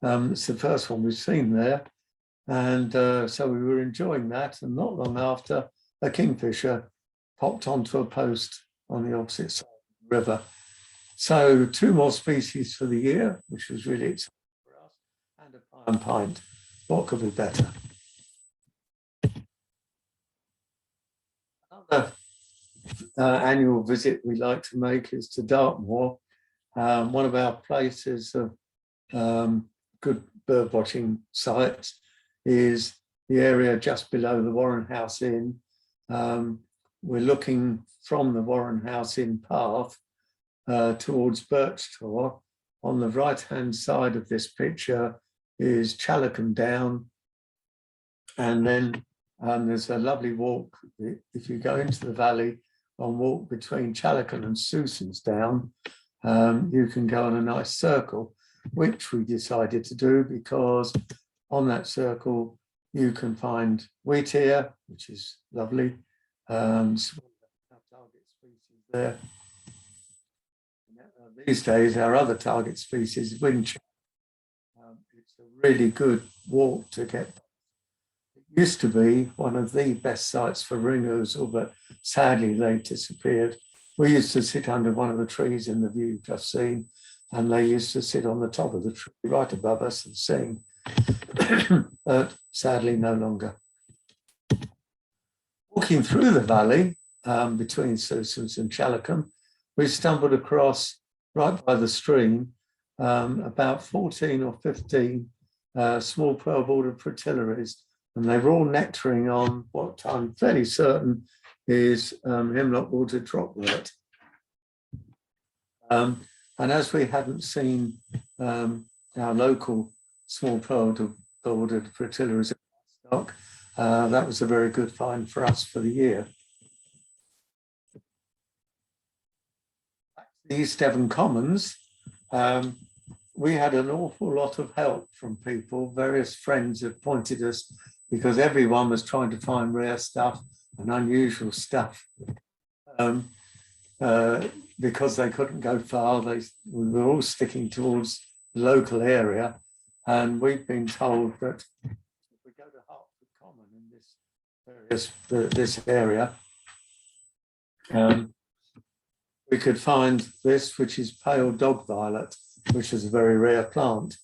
It's the first one we've seen there. And so we were enjoying that. And not long after, a kingfisher popped onto a post on the opposite side of the river. So 2 more species for the year, which was really exciting for us, and a pie and pint. What could be better? Another annual visit we like to make is to Dartmoor, one of our places of good bird watching sites is the area just below the Warren House Inn. We're looking from the Warren House Inn path towards Birchtor. On the right-hand side of this picture is Challicum Down, and then there's a lovely walk. If you go into the valley and walk between Challicum and Susans Down, you can go on a nice circle, which we decided to do because on that circle you can find wheat ear, which is lovely, small target species there. These days our other target species is windchat. It's a really good walk to get. It used to be one of the best sites for ring ouzel, but sadly they disappeared. We used to sit under one of the trees in the view you've just seen, and they used to sit on the top of the tree right above us and sing, but sadly no longer. Walking through the valley between Susans and Challicum, we stumbled across, right by the stream, about 14 or 15 small pearl-bordered fritillaries, and they were all nectaring on what I'm fairly certain is hemlock-bordered dropwort. And as we hadn't seen our local small pearl-bordered fritillaries in stock, that was a very good find for us for the year. The East Devon Commons, we had an awful lot of help from people. Various friends have pointed us, because everyone was trying to find rare stuff and unusual stuff. Because they couldn't go far, we were all sticking towards the local area. And we've been told that if we go to Hertford Common in this area, we could find this, which is pale dog violet, which is a very rare plant.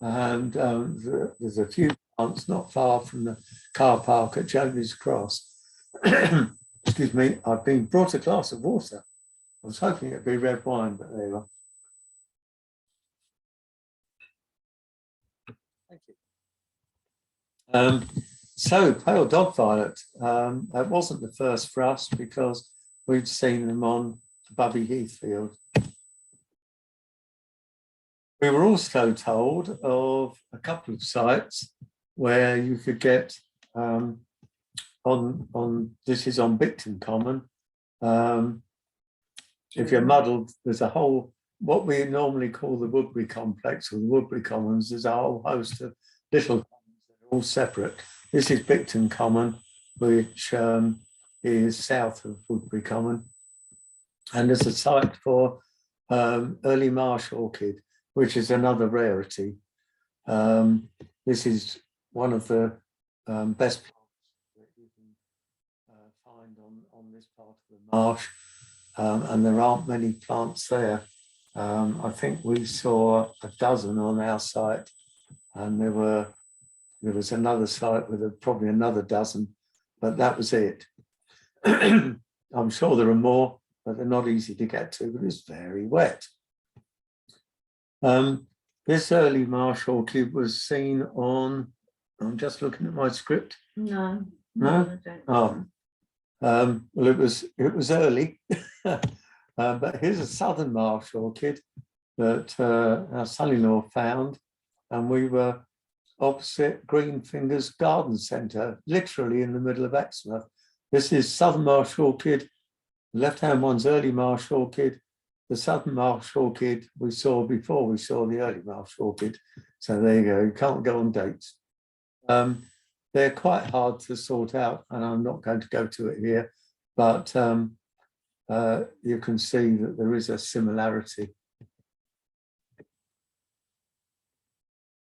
And there's a few plants not far from the car park at Jones Cross. Excuse me, I've been brought a glass of water. I was hoping it'd be red wine, but there you are. Thank you. So pale dog violet, that wasn't the first for us because we'd seen them on the Bubby Heath field. We were also told of a couple of sites where you could get this is on Bystock Common. If you're muddled, there's a whole, what we normally call the Woodbury complex or the Woodbury Commons, there's a whole host of little commons that are all separate. This is Bystock Common, which is south of Woodbury Common. And there's a site for early marsh orchid, which is another rarity. This is one of the best plants that you can find on this part of the marsh. And there aren't many plants there. I think we saw a dozen on our site, and there was another site with probably another dozen, but that was it. I'm sure there are more, but they're not easy to get to, but it's very wet. This early marsh orchid was seen on, I'm just looking at my script. No. No? Oh. Well, it was early, but here's a southern marsh orchid that our son-in-law found, and we were opposite Greenfingers Garden Centre, literally in the middle of Exmouth. This is southern marsh orchid. The left-hand one's early marsh orchid. The southern marsh orchid we saw before we saw the early marsh orchid. So there you go, you can't go on dates. They're quite hard to sort out, and I'm not going to go to it here, but you can see that there is a similarity.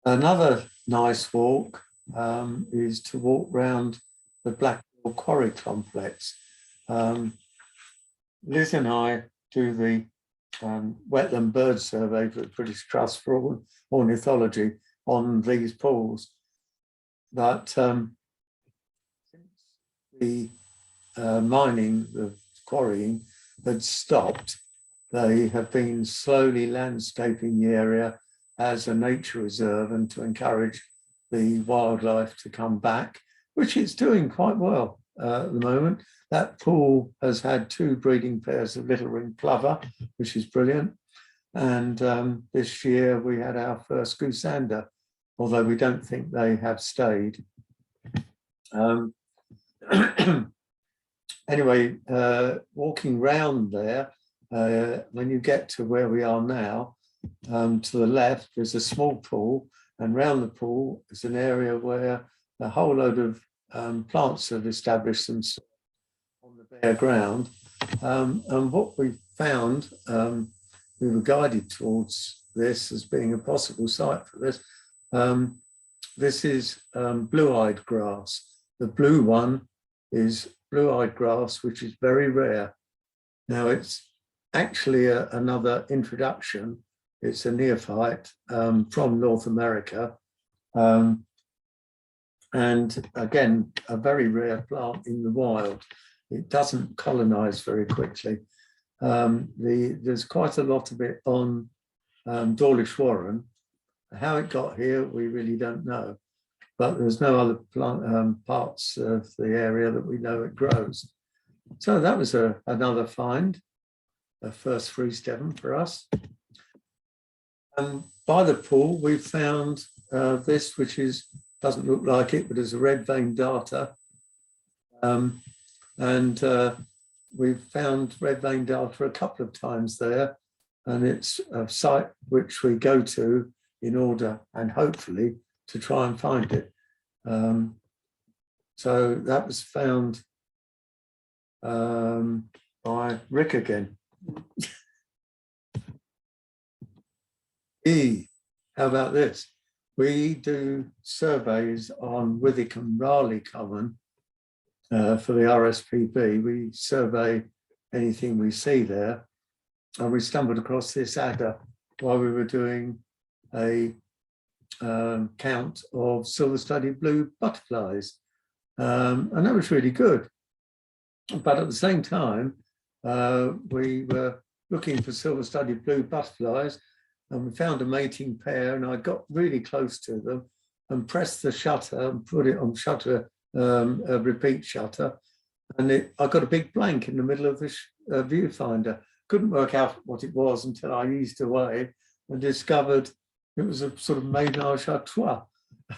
Another nice walk is to walk round the Blackpool Quarry Complex. Liz and I do the wetland bird survey for the British Trust for Ornithology on these pools. But since the mining, the quarrying had stopped, they have been slowly landscaping the area as a nature reserve and to encourage the wildlife to come back, which it's doing quite well at the moment. That pool has had 2 breeding pairs of little ringed plover, which is brilliant. And this year we had our first goosander, although we don't think they have stayed. Anyway, walking round there, when you get to where we are now, to the left, there's a small pool, and round the pool is an area where a whole load of plants have established themselves on the bare ground. And what we found, we were guided towards this as being a possible site for this. This is blue-eyed grass. The blue one is blue-eyed grass, which is very rare. Now it's actually another introduction. It's a neophyte from North America. And again, a very rare plant in the wild. It doesn't colonize very quickly. There's quite a lot of it on Dawlish Warren. How it got here, we really don't know. But there's no other plant, parts of the area that we know it grows. So that was another find, a first Freeze Devon for us. And by the pool, we found this, which doesn't look like it, but is a red veined darter. We've found red veined darter a couple of times there, and it's a site which we go to in order and hopefully to try and find it. So that was found by Rick again. How about this? We do surveys on Withycombe Raleigh Common for the RSPB. We survey anything we see there. and we stumbled across this adder while we were doing a count of silver-studded blue butterflies, and that was really good. But at the same time, we were looking for silver-studded blue butterflies, and we found a mating pair, and I got really close to them and pressed the shutter and put it on shutter, a repeat shutter, and I got a big blank in the middle of the viewfinder. Couldn't work out what it was until I eased away and discovered it was a sort of ménage à trois.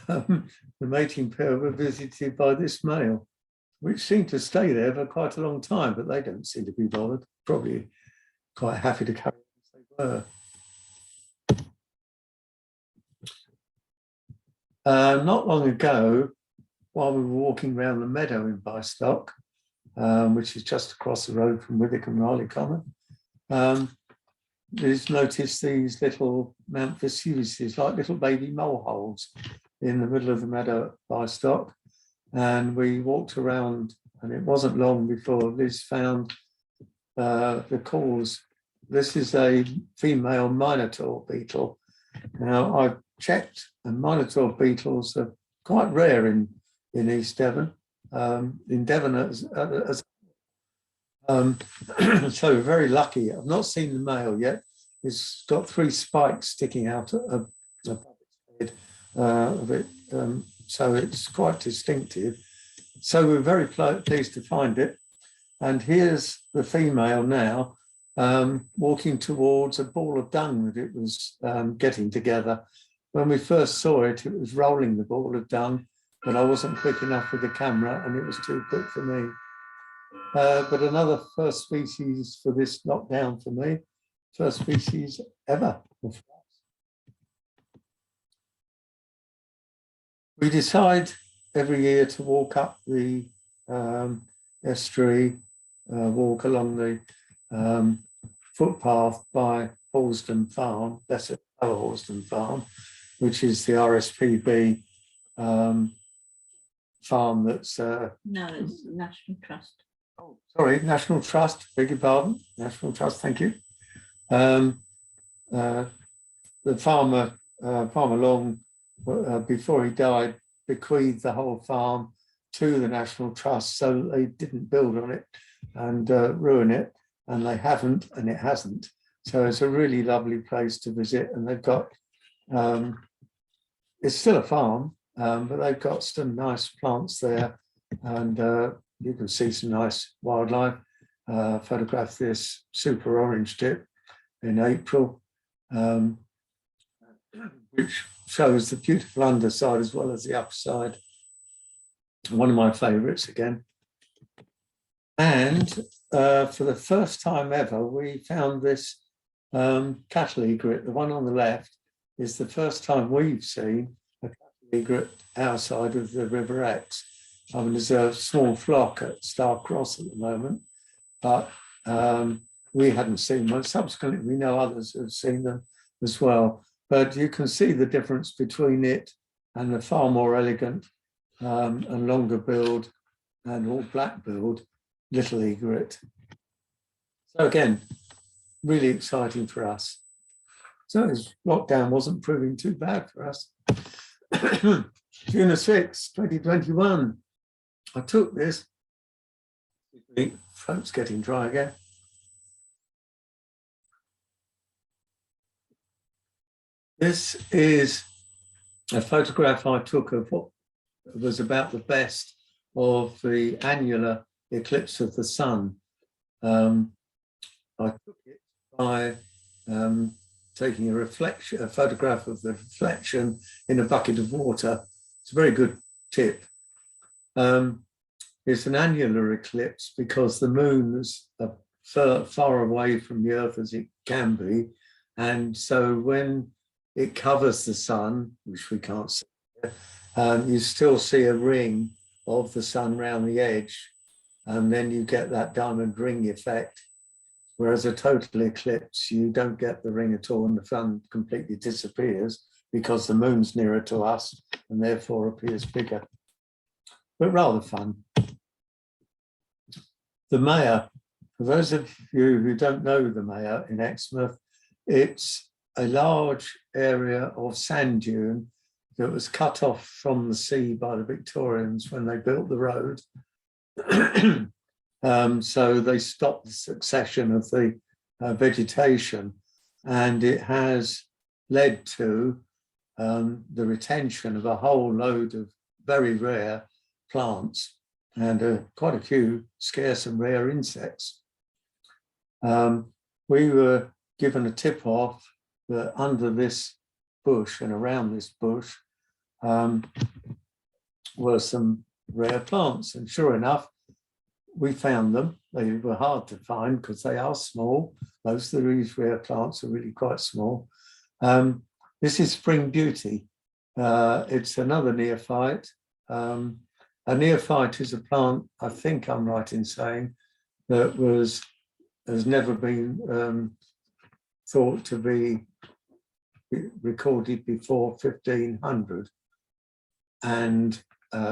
The mating pair were visited by this male, which seemed to stay there for quite a long time, but they don't seem to be bothered. Probably quite happy to carry on as they were. Not long ago, while we were walking around the meadow in Bystock, which is just across the road from Withycombe Raleigh Common, we noticed these little Mount Vesuviuses, like little baby moleholes in the middle of the meadow at Bystock. And we walked around, and it wasn't long before Liz found the cause. This is a female minotaur beetle. Now, I've checked, and minotaur beetles are quite rare in East Devon. In Devon, so we're very lucky. I've not seen the male yet. It's got 3 spikes sticking out of its head of it, so it's quite distinctive. So we're very pleased to find it. And here's the female now, walking towards a ball of dung that it was getting together. When we first saw it, it was rolling the ball of dung, but I wasn't quick enough with the camera, and it was too quick for me. But another first species for this lockdown for me, first species ever. We decide every year to walk up the estuary, walk along the footpath by Horsden Farm, that's at Horsden Farm, which is the RSPB farm that's... No, it's the National Trust. Oh, sorry, National Trust, beg your pardon, National Trust, thank you. The farmer, Farmer Long, before he died, bequeathed the whole farm to the National Trust, so they didn't build on it and ruin it, and they haven't, and it hasn't. So it's a really lovely place to visit, and they've got, it's still a farm, but they've got some nice plants there, and you can see some nice wildlife. Photographed this super orange tip in April, which shows the beautiful underside as well as the upside. One of my favourites again. And for the first time ever, we found this cattle egret. The one on the left is the first time we've seen a cattle egret outside of the River Exe. I mean, there's a small flock at Star Cross at the moment, but we hadn't seen one. Subsequently, we know others have seen them as well. But you can see the difference between it and the far more elegant and longer build and all black build little egret. So again, really exciting for us. So this lockdown wasn't proving too bad for us. June 6, 2021. I took this. The throat's getting dry again. This is a photograph I took of what was about the best of the annular eclipse of the sun. I took it by taking a photograph of the reflection in a bucket of water. It's a very good tip. It's an annular eclipse because the moon is far away from the Earth as it can be. And so when it covers the sun, which we can't see, you still see a ring of the sun round the edge, and then you get that diamond ring effect. Whereas a total eclipse, you don't get the ring at all, and the sun completely disappears because the moon's nearer to us and therefore appears bigger. But rather fun. The mare For those of you who don't know the Maya in Exmouth, it's a large area of sand dune that was cut off from the sea by the Victorians when they built the road. So they stopped the succession of the vegetation, and it has led to the retention of a whole load of very rare plants and quite a few scarce and rare insects. We were given a tip-off that under this bush and around this bush were some rare plants, and sure enough, we found them. They were hard to find because they are small. Most of these rare plants are really quite small. This is Spring Beauty. It's another neophyte. A neophyte is a plant, I think I'm right in saying, that has never been thought to be recorded before 1500. And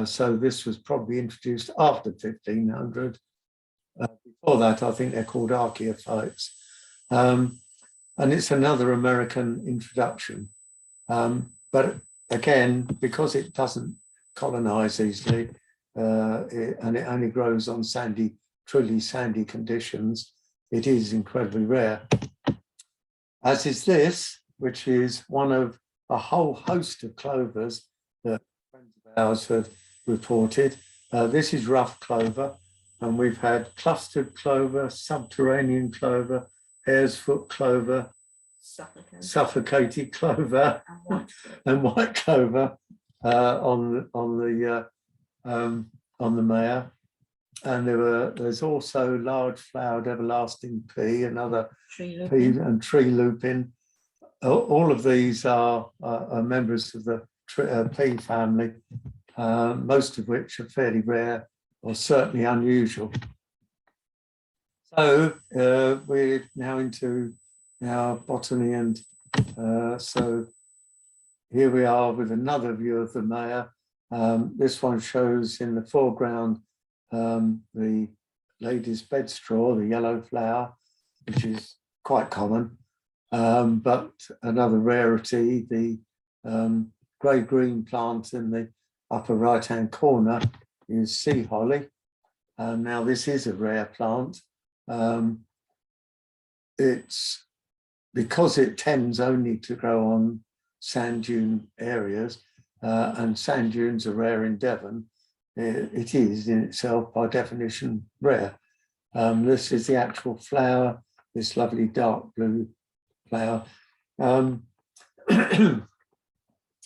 so this was probably introduced after 1500. Before that, I think they're called archaeophytes. And it's another American introduction. But again, because it doesn't colonize easily, and it only grows on sandy, truly sandy conditions, it is incredibly rare. As is this, which is one of a whole host of clovers that friends of ours have reported. This is rough clover, and we've had clustered clover, subterranean clover, hare's foot clover, suffocated clover, and white clover on the Maya. And there's also large flowered everlasting pea, another pea, and tree lupin. All of these are members of the pea family, most of which are fairly rare or certainly unusual. So we're now into our botany, and so here we are with another view of the Maya. This one shows in the foreground the lady's bedstraw, the yellow flower, which is quite common, but another rarity, the grey-green plant in the upper right-hand corner is sea holly. Now this is a rare plant. It's because it tends only to grow on sand dune areas, and sand dunes are rare in Devon. It is in itself, by definition, rare. This is the actual flower, this lovely dark blue flower.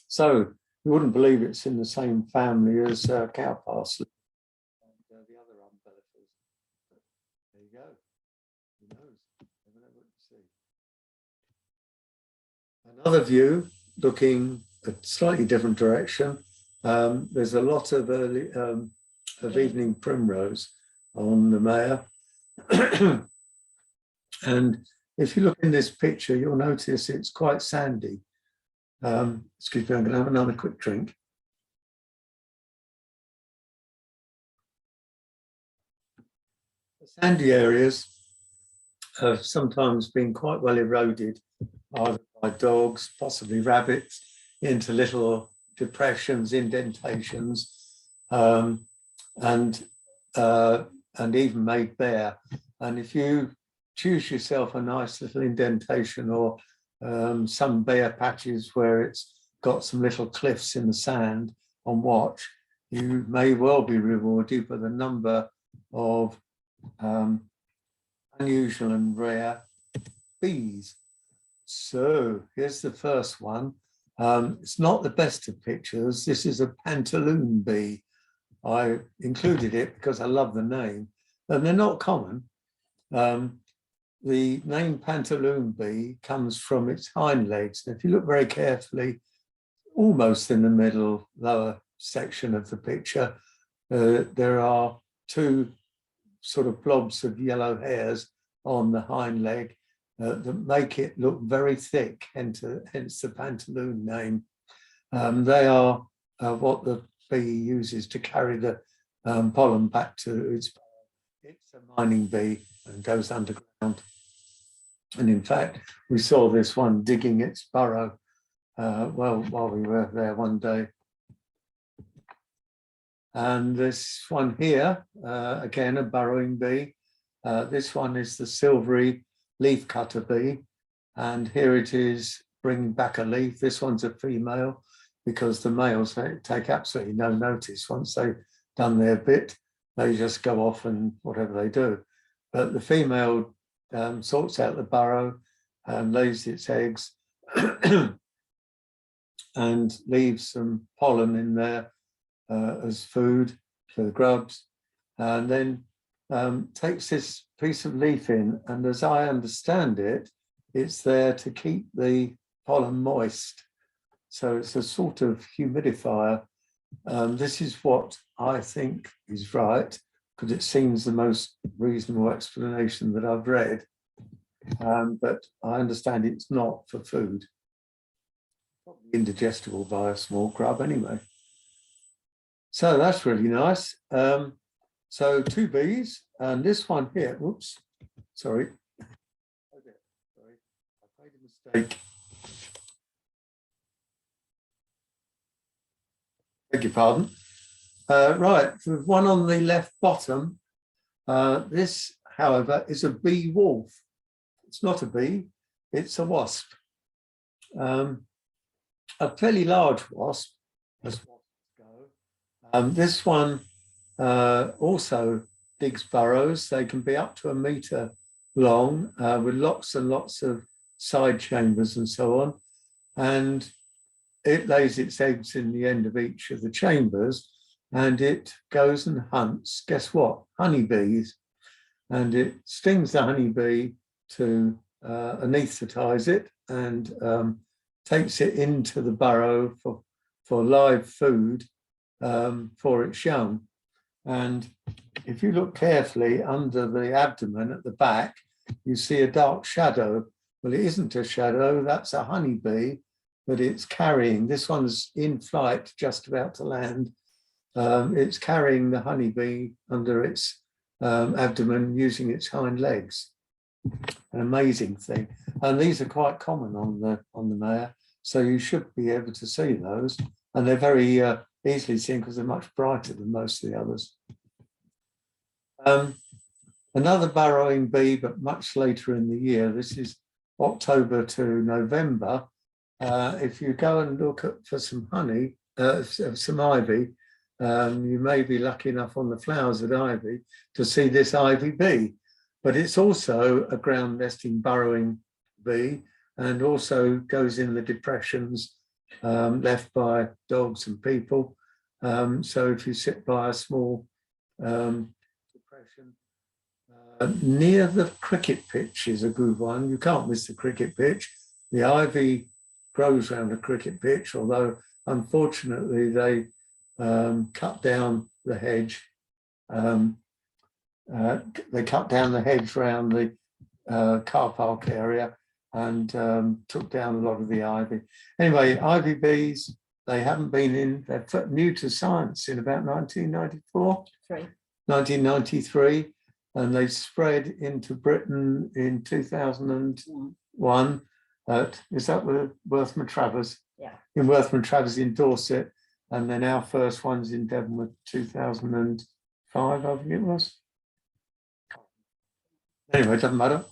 So you wouldn't believe it's in the same family as cow parsley and the other umbellifers. There you go. Who knows? Never know what you see. Another view, looking a slightly different direction. There's a lot of early of evening primrose on the Maya. And if you look in this picture, you'll notice it's quite sandy. Excuse me, I'm going to have another quick drink. The sandy areas have sometimes been quite well eroded, either by dogs, possibly rabbits, into little depressions, indentations, and even made bare. And if you choose yourself a nice little indentation or some bare patches where it's got some little cliffs in the sand on watch, you may well be rewarded with a number of unusual and rare bees. So here's the first one. It's not the best of pictures. This is a pantaloon bee. I included it because I love the name, and they're not common. The name pantaloon bee comes from its hind legs. And if you look very carefully, almost in the middle lower section of the picture, there are two sort of blobs of yellow hairs on the hind leg that make it look very thick, hence the pantaloon name. They are what the bee uses to carry the pollen back to its it's a mining bee and goes underground. And in fact, we saw this one digging its burrow while we were there one day. And this one here, again, a burrowing bee. This one is the silvery leafcutter bee. And here it is bringing back a leaf. This one's a female because the males take absolutely no notice. Once they've done their bit, they just go off and whatever they do. But the female sorts out the burrow and lays its eggs and leaves some pollen in there as food for the grubs, and then takes this piece of leaf in, and as I understand it, it's there to keep the pollen moist. So it's a sort of humidifier. This is what I think is right, because it seems the most reasonable explanation that I've read. But I understand it's not for food. Probably indigestible by a small grub anyway. So that's really nice. So 2 bees, and this one here, whoops, sorry. Sorry, I made a mistake. Beg your pardon. Right, the one on the left bottom, this, however, is a bee wolf. It's not a bee, it's a wasp. A fairly large wasp, as wasps go. This one also digs burrows. They can be up to 1 metre long with lots and lots of side chambers and so on. And it lays its eggs in the end of each of the chambers, and it goes and hunts, guess what? Honeybees. And it stings the honeybee to anaesthetize it and takes it into the burrow for live food for its young. And if you look carefully under the abdomen at the back, you see a dark shadow. Well, it isn't a shadow, that's a honeybee that it's carrying. This one's in flight, just about to land. It's carrying the honeybee under its abdomen using its hind legs. An amazing thing. And these are quite common on the mare, so you should be able to see those. And they're very easily seen because they're much brighter than most of the others. Another burrowing bee, but much later in the year. This is October to November. If you go and look for some honey, some ivy, you may be lucky enough on the flowers at ivy to see this ivy bee. But it's also a ground nesting burrowing bee, and also goes in the depressions left by dogs and people. So if you sit by a small depression, near the cricket pitch is a good one. You can't miss the cricket pitch. The ivy grows around the cricket pitch, although unfortunately they cut down the hedge. They cut down the hedge around the car park area and took down a lot of the ivy. Anyway, ivy bees, they haven't been in, they're new to science in about 1993, and they spread into Britain in 2001. Is that with Wortham Travers? Yeah. In Wortham Travers in Dorset, and then our first one's in Devon 2005, I think it was. Anyway, it doesn't matter.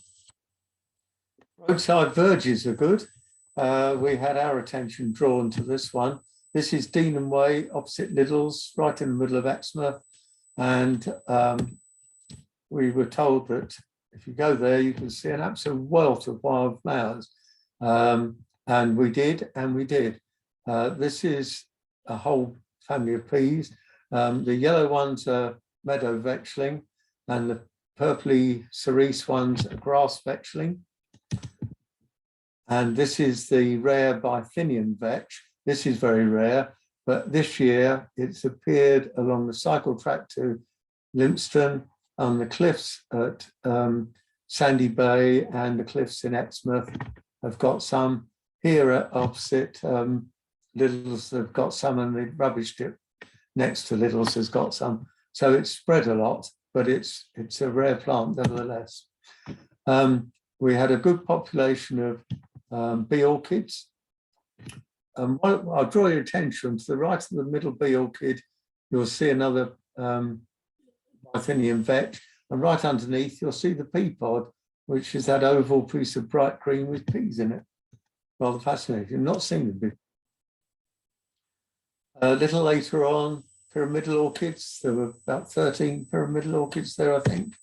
Roadside verges are good. We had our attention drawn to this one. This is Deanham Way, opposite Liddell's, right in the middle of Exmouth. And we were told that if you go there, you can see an absolute wealth of wildflowers. And we did. This is a whole family of peas. The yellow ones are meadow vetchling, and the purpley cerise ones are grass vetchling. And this is the rare Bithynian vetch. This is very rare, but this year it's appeared along the cycle track to Lympstone, on the cliffs at Sandy Bay, and the cliffs in Exmouth have got some. Here at opposite Liddell's have got some, and the rubbish dip next to Liddell's has got some. So it's spread a lot. but it's a rare plant nevertheless. We had a good population of bee orchids. I'll draw your attention to the right of the middle bee orchid. You'll see another Bythinian vetch, and right underneath you'll see the pea pod, which is that oval piece of bright green with peas in it. Rather fascinating. Not seen it before. A little later on, pyramidal orchids. There were about 13 pyramidal orchids there, I think.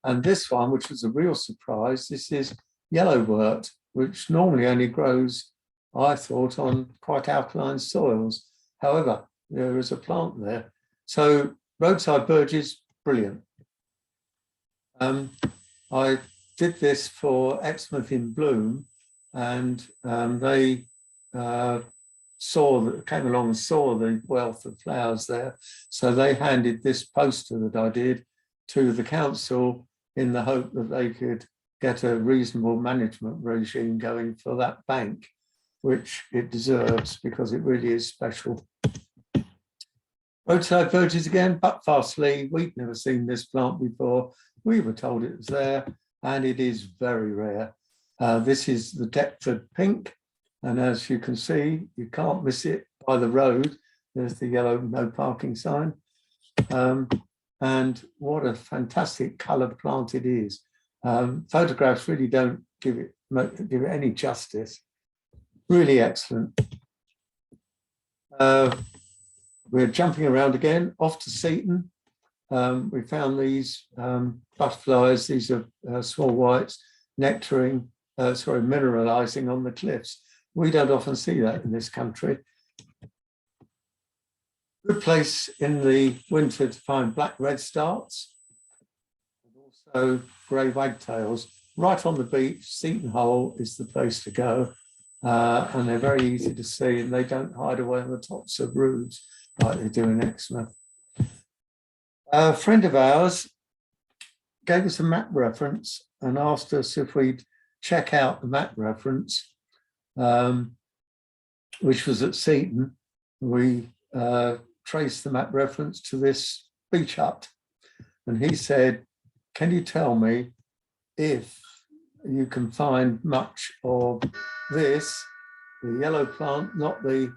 And this one, which was a real surprise, this is yellowwort, which normally only grows, I thought, on quite alkaline soils. However, there is a plant there. So roadside burges, brilliant. I did this for Exmouth in Bloom, and they came along and saw the wealth of flowers there. So they handed this poster that I did to the council in the hope that they could get a reasonable management regime going for that bank, which it deserves because it really is special. Roadside burges again, buckfastleaf. We'd never seen this plant before. We were told it was there, and it is very rare. This is the Deptford pink, and as you can see, you can't miss it by the road. There's the yellow no parking sign. And what a fantastic coloured plant it is. Photographs really don't give it any justice. Really excellent. We're jumping around again, off to Seaton. We found these butterflies. These are small whites nectaring, mineralizing on the cliffs. We don't often see that in this country. Good place in the winter to find black redstarts, and also grey wagtails. Right on the beach, Seaton Hole is the place to go. And they're very easy to see, and they don't hide away on the tops of roofs like they do in Exmouth. A friend of ours gave us a map reference and asked us if we'd check out the map reference, which was at Seaton. We traced the map reference to this beach hut, and he said, "Can you tell me if you can find much of this, the yellow plant, not the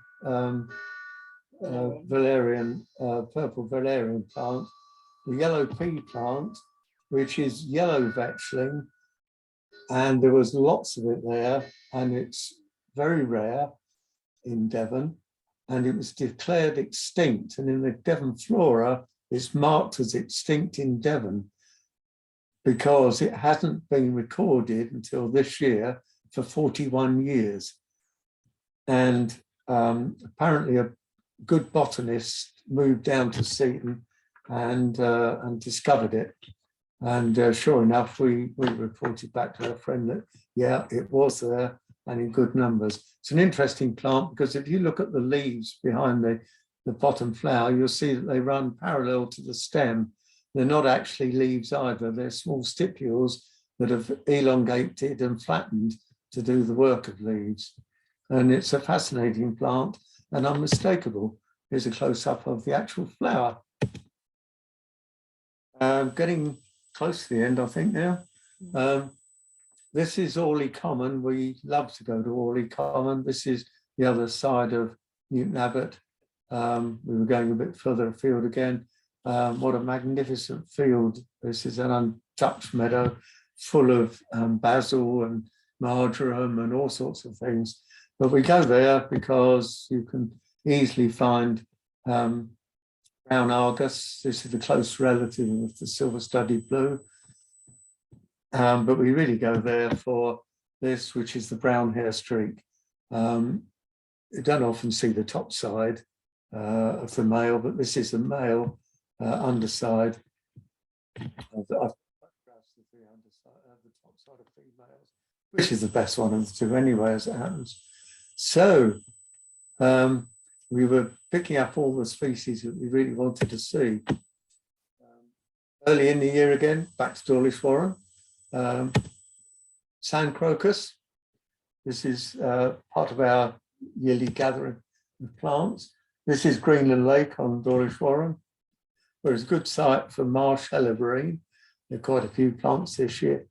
purple valerian plant, the yellow pea plant, which is yellow vetchling, and there was lots of it there, and it's very rare in Devon, and it was declared extinct, and in the Devon flora, it's marked as extinct in Devon because it hasn't been recorded until this year for 41 years. And apparently a good botanist moved down to Seaton and discovered it. And sure enough, we reported back to our friend that, yeah, it was there and in good numbers. It's an interesting plant because if you look at the leaves behind the bottom flower, you'll see that they run parallel to the stem. They're not actually leaves either. They're small stipules that have elongated and flattened to do the work of leaves. And it's a fascinating plant and unmistakable. Here's a close-up of the actual flower. Getting close to the end, I think now. This is Raleigh Common. We love to go to Raleigh Common. This is the other side of Newton Abbot. We were going a bit further afield again. What a magnificent field. This is an untouched meadow full of basil and marjoram and all sorts of things. But we go there because you can easily find brown argus. This is the close relative of the silver-studded blue. But we really go there for this, which is the brown hair streak. You don't often see the top side of the male, but this is the male underside. I've photographed the top side of females, which is the best one of the two anyway, as it happens. So we were picking up all the species that we really wanted to see. Early in the year again, back to Dawlish Warren. Sand crocus. This is part of our yearly gathering of plants. This is Greenland Lake on Dawlish Warren. where it's a good site for marsh helleborine. There are quite a few plants this year.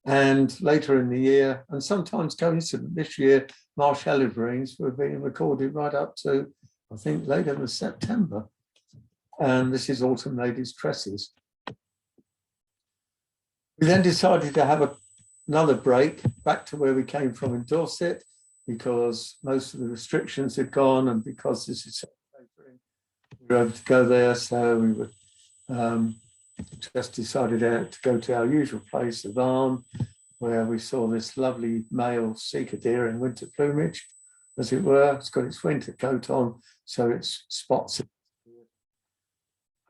And later in the year, and sometimes coincident this year, marsh helleborines were being recorded right up to, I think, later than September. And this is autumn ladies' tresses. We then decided to have another break back to where we came from in Dorset, because most of the restrictions had gone, and because this is we were able to go there. So we were just decided to go to our usual place of Arm, where we saw this lovely male seeker deer in winter plumage, as it were. It's got its winter coat on, so it's spots.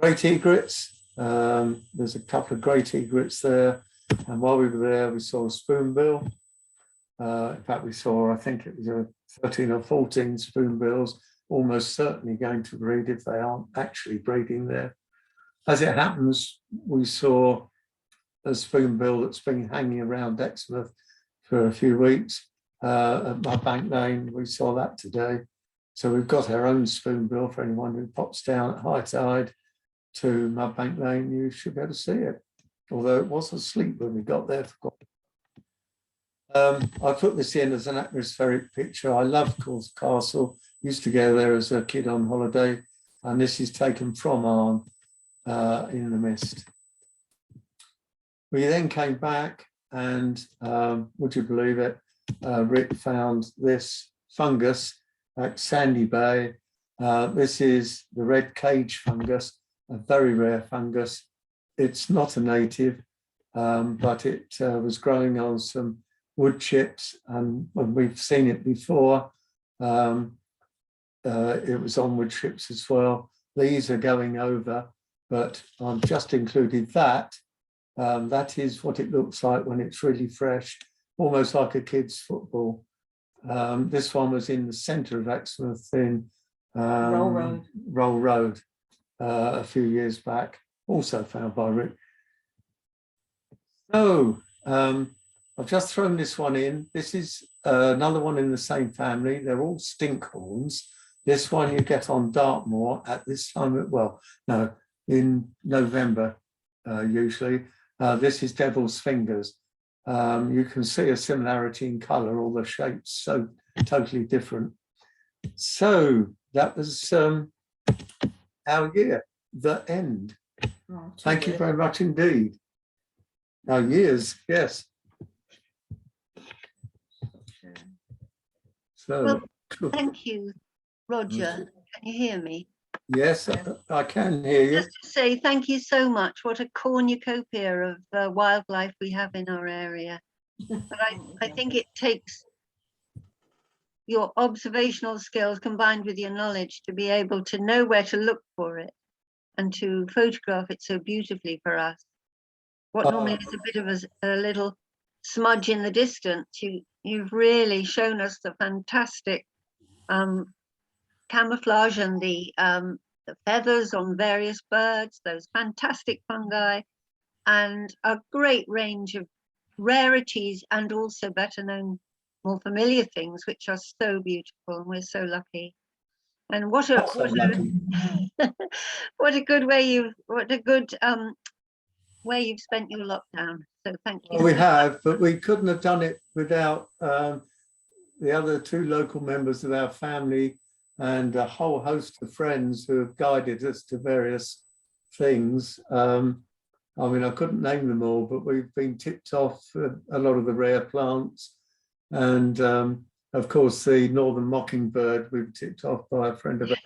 Great egrets. There's a couple of great egrets there. And while we were there, we saw a spoonbill. In fact, we saw, I think it was a 13 or 14 spoonbills, almost certainly going to breed if they aren't actually breeding there. As it happens, we saw a spoonbill that's been hanging around Exmouth for a few weeks. At Mudbank Lane, we saw that today. So we've got our own spoonbill for anyone who pops down at high tide to Mudbank Lane. You should be able to see it, although it was asleep when we got there. I put this in as an atmospheric picture. I love Course Castle. Used to go there as a kid on holiday, and this is taken from Arm in the mist. We then came back, and would you believe it, Rick found this fungus at Sandy Bay. This is the red cage fungus, a very rare fungus. It's not a native, but it was growing on some wood chips, and when we've seen it before, it was on wood chips as well. These are going over, but I've just included that. That is what it looks like when it's really fresh, almost like a kid's football. This one was in the centre of Exmouth in Roll Road a few years back, also found by Rick. So I've just thrown this one in. This is another one in the same family. They're all stinkhorns. This one you get on Dartmoor at this time, in November usually. This is Devil's Fingers. You can see a similarity in colour, all the shapes so totally different. So that was our year, the end. Oh, thank you very much indeed. Our years, yes. So, well, thank you, Roger. Can you hear me? Yes, I can hear you. Just to say thank you so much. What a cornucopia of wildlife we have in our area. But I think it takes your observational skills combined with your knowledge to be able to know where to look for it and to photograph it so beautifully for us. What normally is a bit of a little smudge in the distance, you've really shown us the fantastic camouflage and the feathers on various birds, those fantastic fungi, and a great range of rarities and also better known, more familiar things, which are so beautiful, and we're so lucky. And what a good way you've spent your lockdown. So thank you. Well, we have, but we couldn't have done it without the other two local members of our family and a whole host of friends who have guided us to various things. I mean, I couldn't name them all, but we've been tipped off for a lot of the rare plants. And of course, the northern mockingbird, we were tipped off by a friend of ours.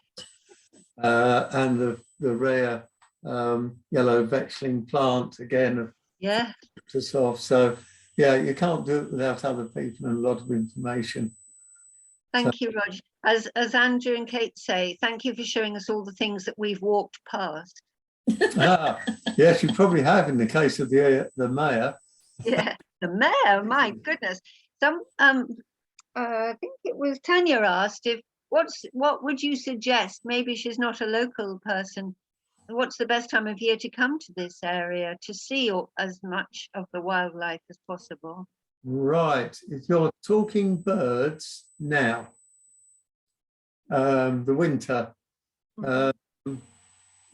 And the rare yellow vetchling plant, again, yeah, tipped us off. So, yeah, you can't do it without other people and a lot of information. Thank you, Roger. As Andrew and Kate say, thank you for showing us all the things that we've walked past. Yes, you probably have in the case of the mayor. Yeah, the mayor, my goodness. I think it was Tanya asked what would you suggest? Maybe she's not a local person. What's the best time of year to come to this area to see as much of the wildlife as possible? Right, if you're talking birds now, the winter,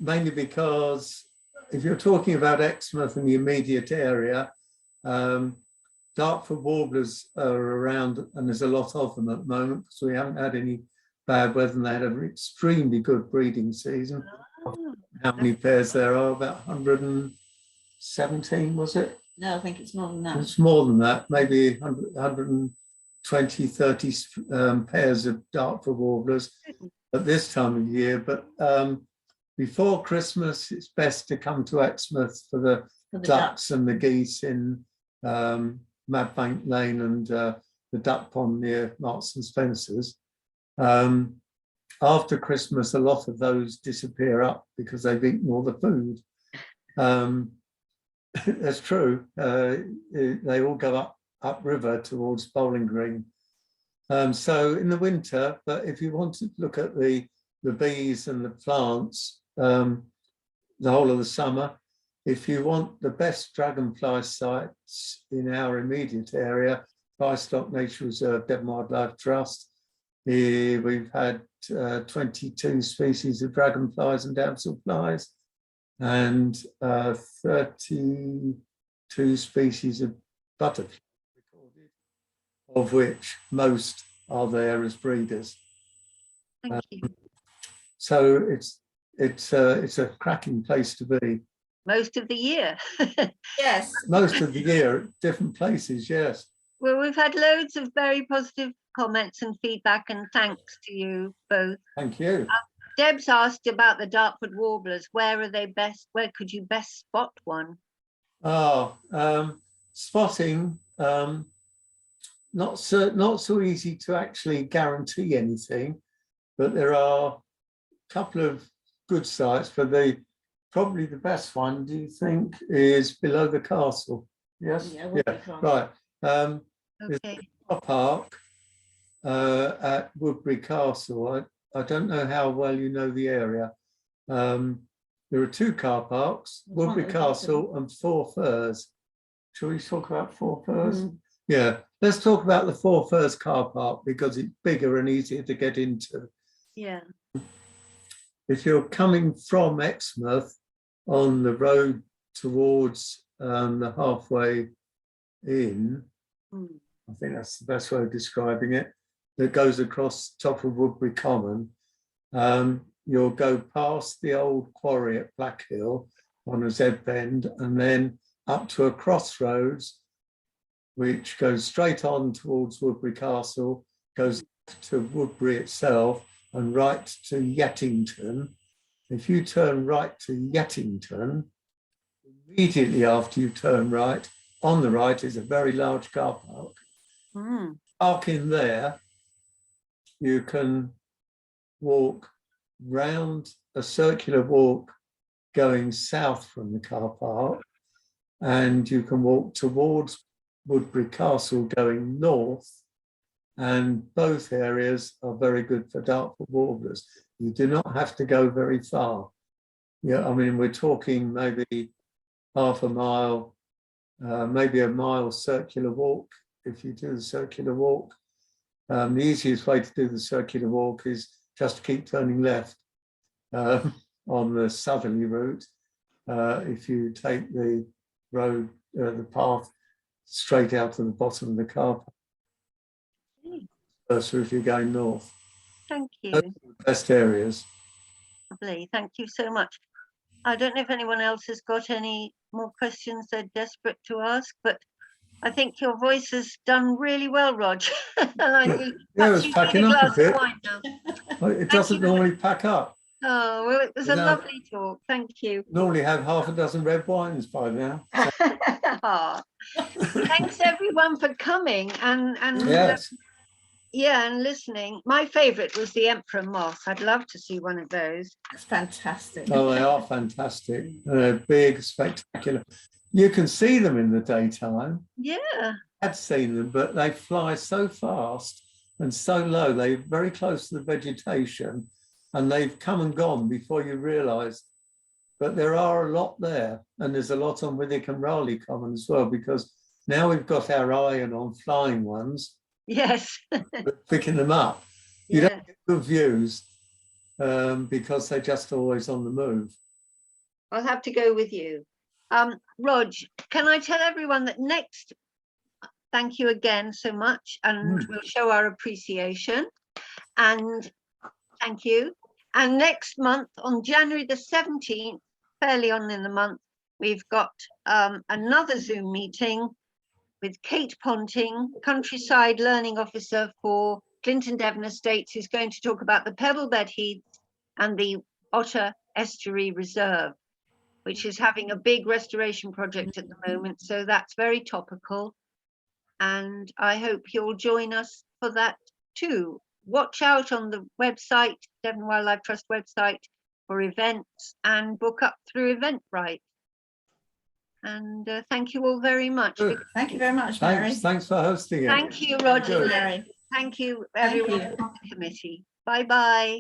mainly because if you're talking about Exmouth and the immediate area, Dartford warblers are around, and there's a lot of them at the moment because we haven't had any bad weather and they had an extremely good breeding season. Oh, How many pairs there are? About 117, was it? No, I think it's more than that. It's more than that, maybe 120, 30 pairs of Dartford warblers at this time of year. But before Christmas, it's best to come to Exmouth for the ducks and the geese in Madbank Lane and the duck pond near Marks and Spencer's. After Christmas, a lot of those disappear up because they've eaten all the food. That's true. They all go up river towards Bowling Green. So in the winter, but if you want to look at the bees and the plants, the whole of the summer, if you want the best dragonfly sites in our immediate area, Bystock Nature Reserve, Devon Wildlife Trust, we've had 22 species of dragonflies and damselflies and 32 species of butterflies recorded, of which most are there as breeders. thank you. So it's a cracking place to be. Most of the year. Yes. Most of the year at different places, yes. Well, we've had loads of very positive comments and feedback, and thanks to you both. Thank you. Deb's asked about the Dartford warblers. Where are they best? Where could you best spot one? Oh, spotting, not so easy to actually guarantee anything, but there are a couple of good sites. For probably the best one, do you think, is below the castle? Yes. Yeah, Right. Okay. Car park at Woodbury Castle. I don't know how well you know the area. There are two car parks, Woodbury Castle and Four Firs. Shall we talk about Four Firs? Yeah, let's talk about the Four Firs car park because it's bigger and easier to get into. Yeah. If you're coming from Exmouth on the road towards the halfway in, I think that's the best way of describing it, that goes across top of Woodbury Common. You'll go past the old quarry at Black Hill on a Z bend and then up to a crossroads which goes straight on towards Woodbury Castle, goes to Woodbury itself and right to Yettington. If you turn right to Yettington, immediately after you turn right, on the right is a very large car park. Park in there, you can walk round a circular walk going south from the car park, and you can walk towards Woodbury Castle going north, and both areas are very good for Dartford warblers. You do not have to go very far. Yeah, I mean, we're talking maybe half a mile, maybe a mile circular walk if you do the circular walk. The easiest way to do the circular walk is just keep turning left on the southerly route. If you take the road, the path straight out to the bottom of the car park. So if you're going north. Thank you. Those are the best areas. Lovely. Thank you so much. I don't know if anyone else has got any more questions they're desperate to ask, but I think your voice has done really well, Rog. And I think Yeah, it was perhaps you packing need a up a glass bit. of wine now. It doesn't normally pack up. Oh, well, it was a No. lovely talk. Thank you. Normally have half a dozen red wines by now. Aw. Thanks everyone for coming and Yes. yeah, and listening. My favourite was the emperor moth. I'd love to see one of those. That's fantastic. Oh, they are fantastic. They're big, spectacular. You can see them in the daytime. Yeah. I've seen them, but they fly so fast and so low. They're very close to the vegetation and they've come and gone before you realise. But there are a lot there, and there's a lot on Withycombe Raleigh Common as well, because now we've got our eye on flying ones. Yes. We're picking them up. You Yeah. don't get good views because they're just always on the move. I'll have to go with you. Rog, can I tell everyone that next, thank you again so much, and we'll show our appreciation. And thank you. And next month, on January the 17th, fairly on in the month, we've got another Zoom meeting with Kate Ponting, Countryside Learning Officer for Clinton Devon Estates, who's going to talk about the Pebblebed Heaths and the Otter Estuary Reserve, which is having a big restoration project at the moment. So that's very topical. And I hope you'll join us for that too. Watch out on the website, Devon Wildlife Trust website, for events and book up through Eventbrite. And thank you all very much. Good. Thank you very much, Mary. Thanks for hosting it. Thank you, Roger. Mary. Thank you, Thank everyone you. on the committee. Bye-bye.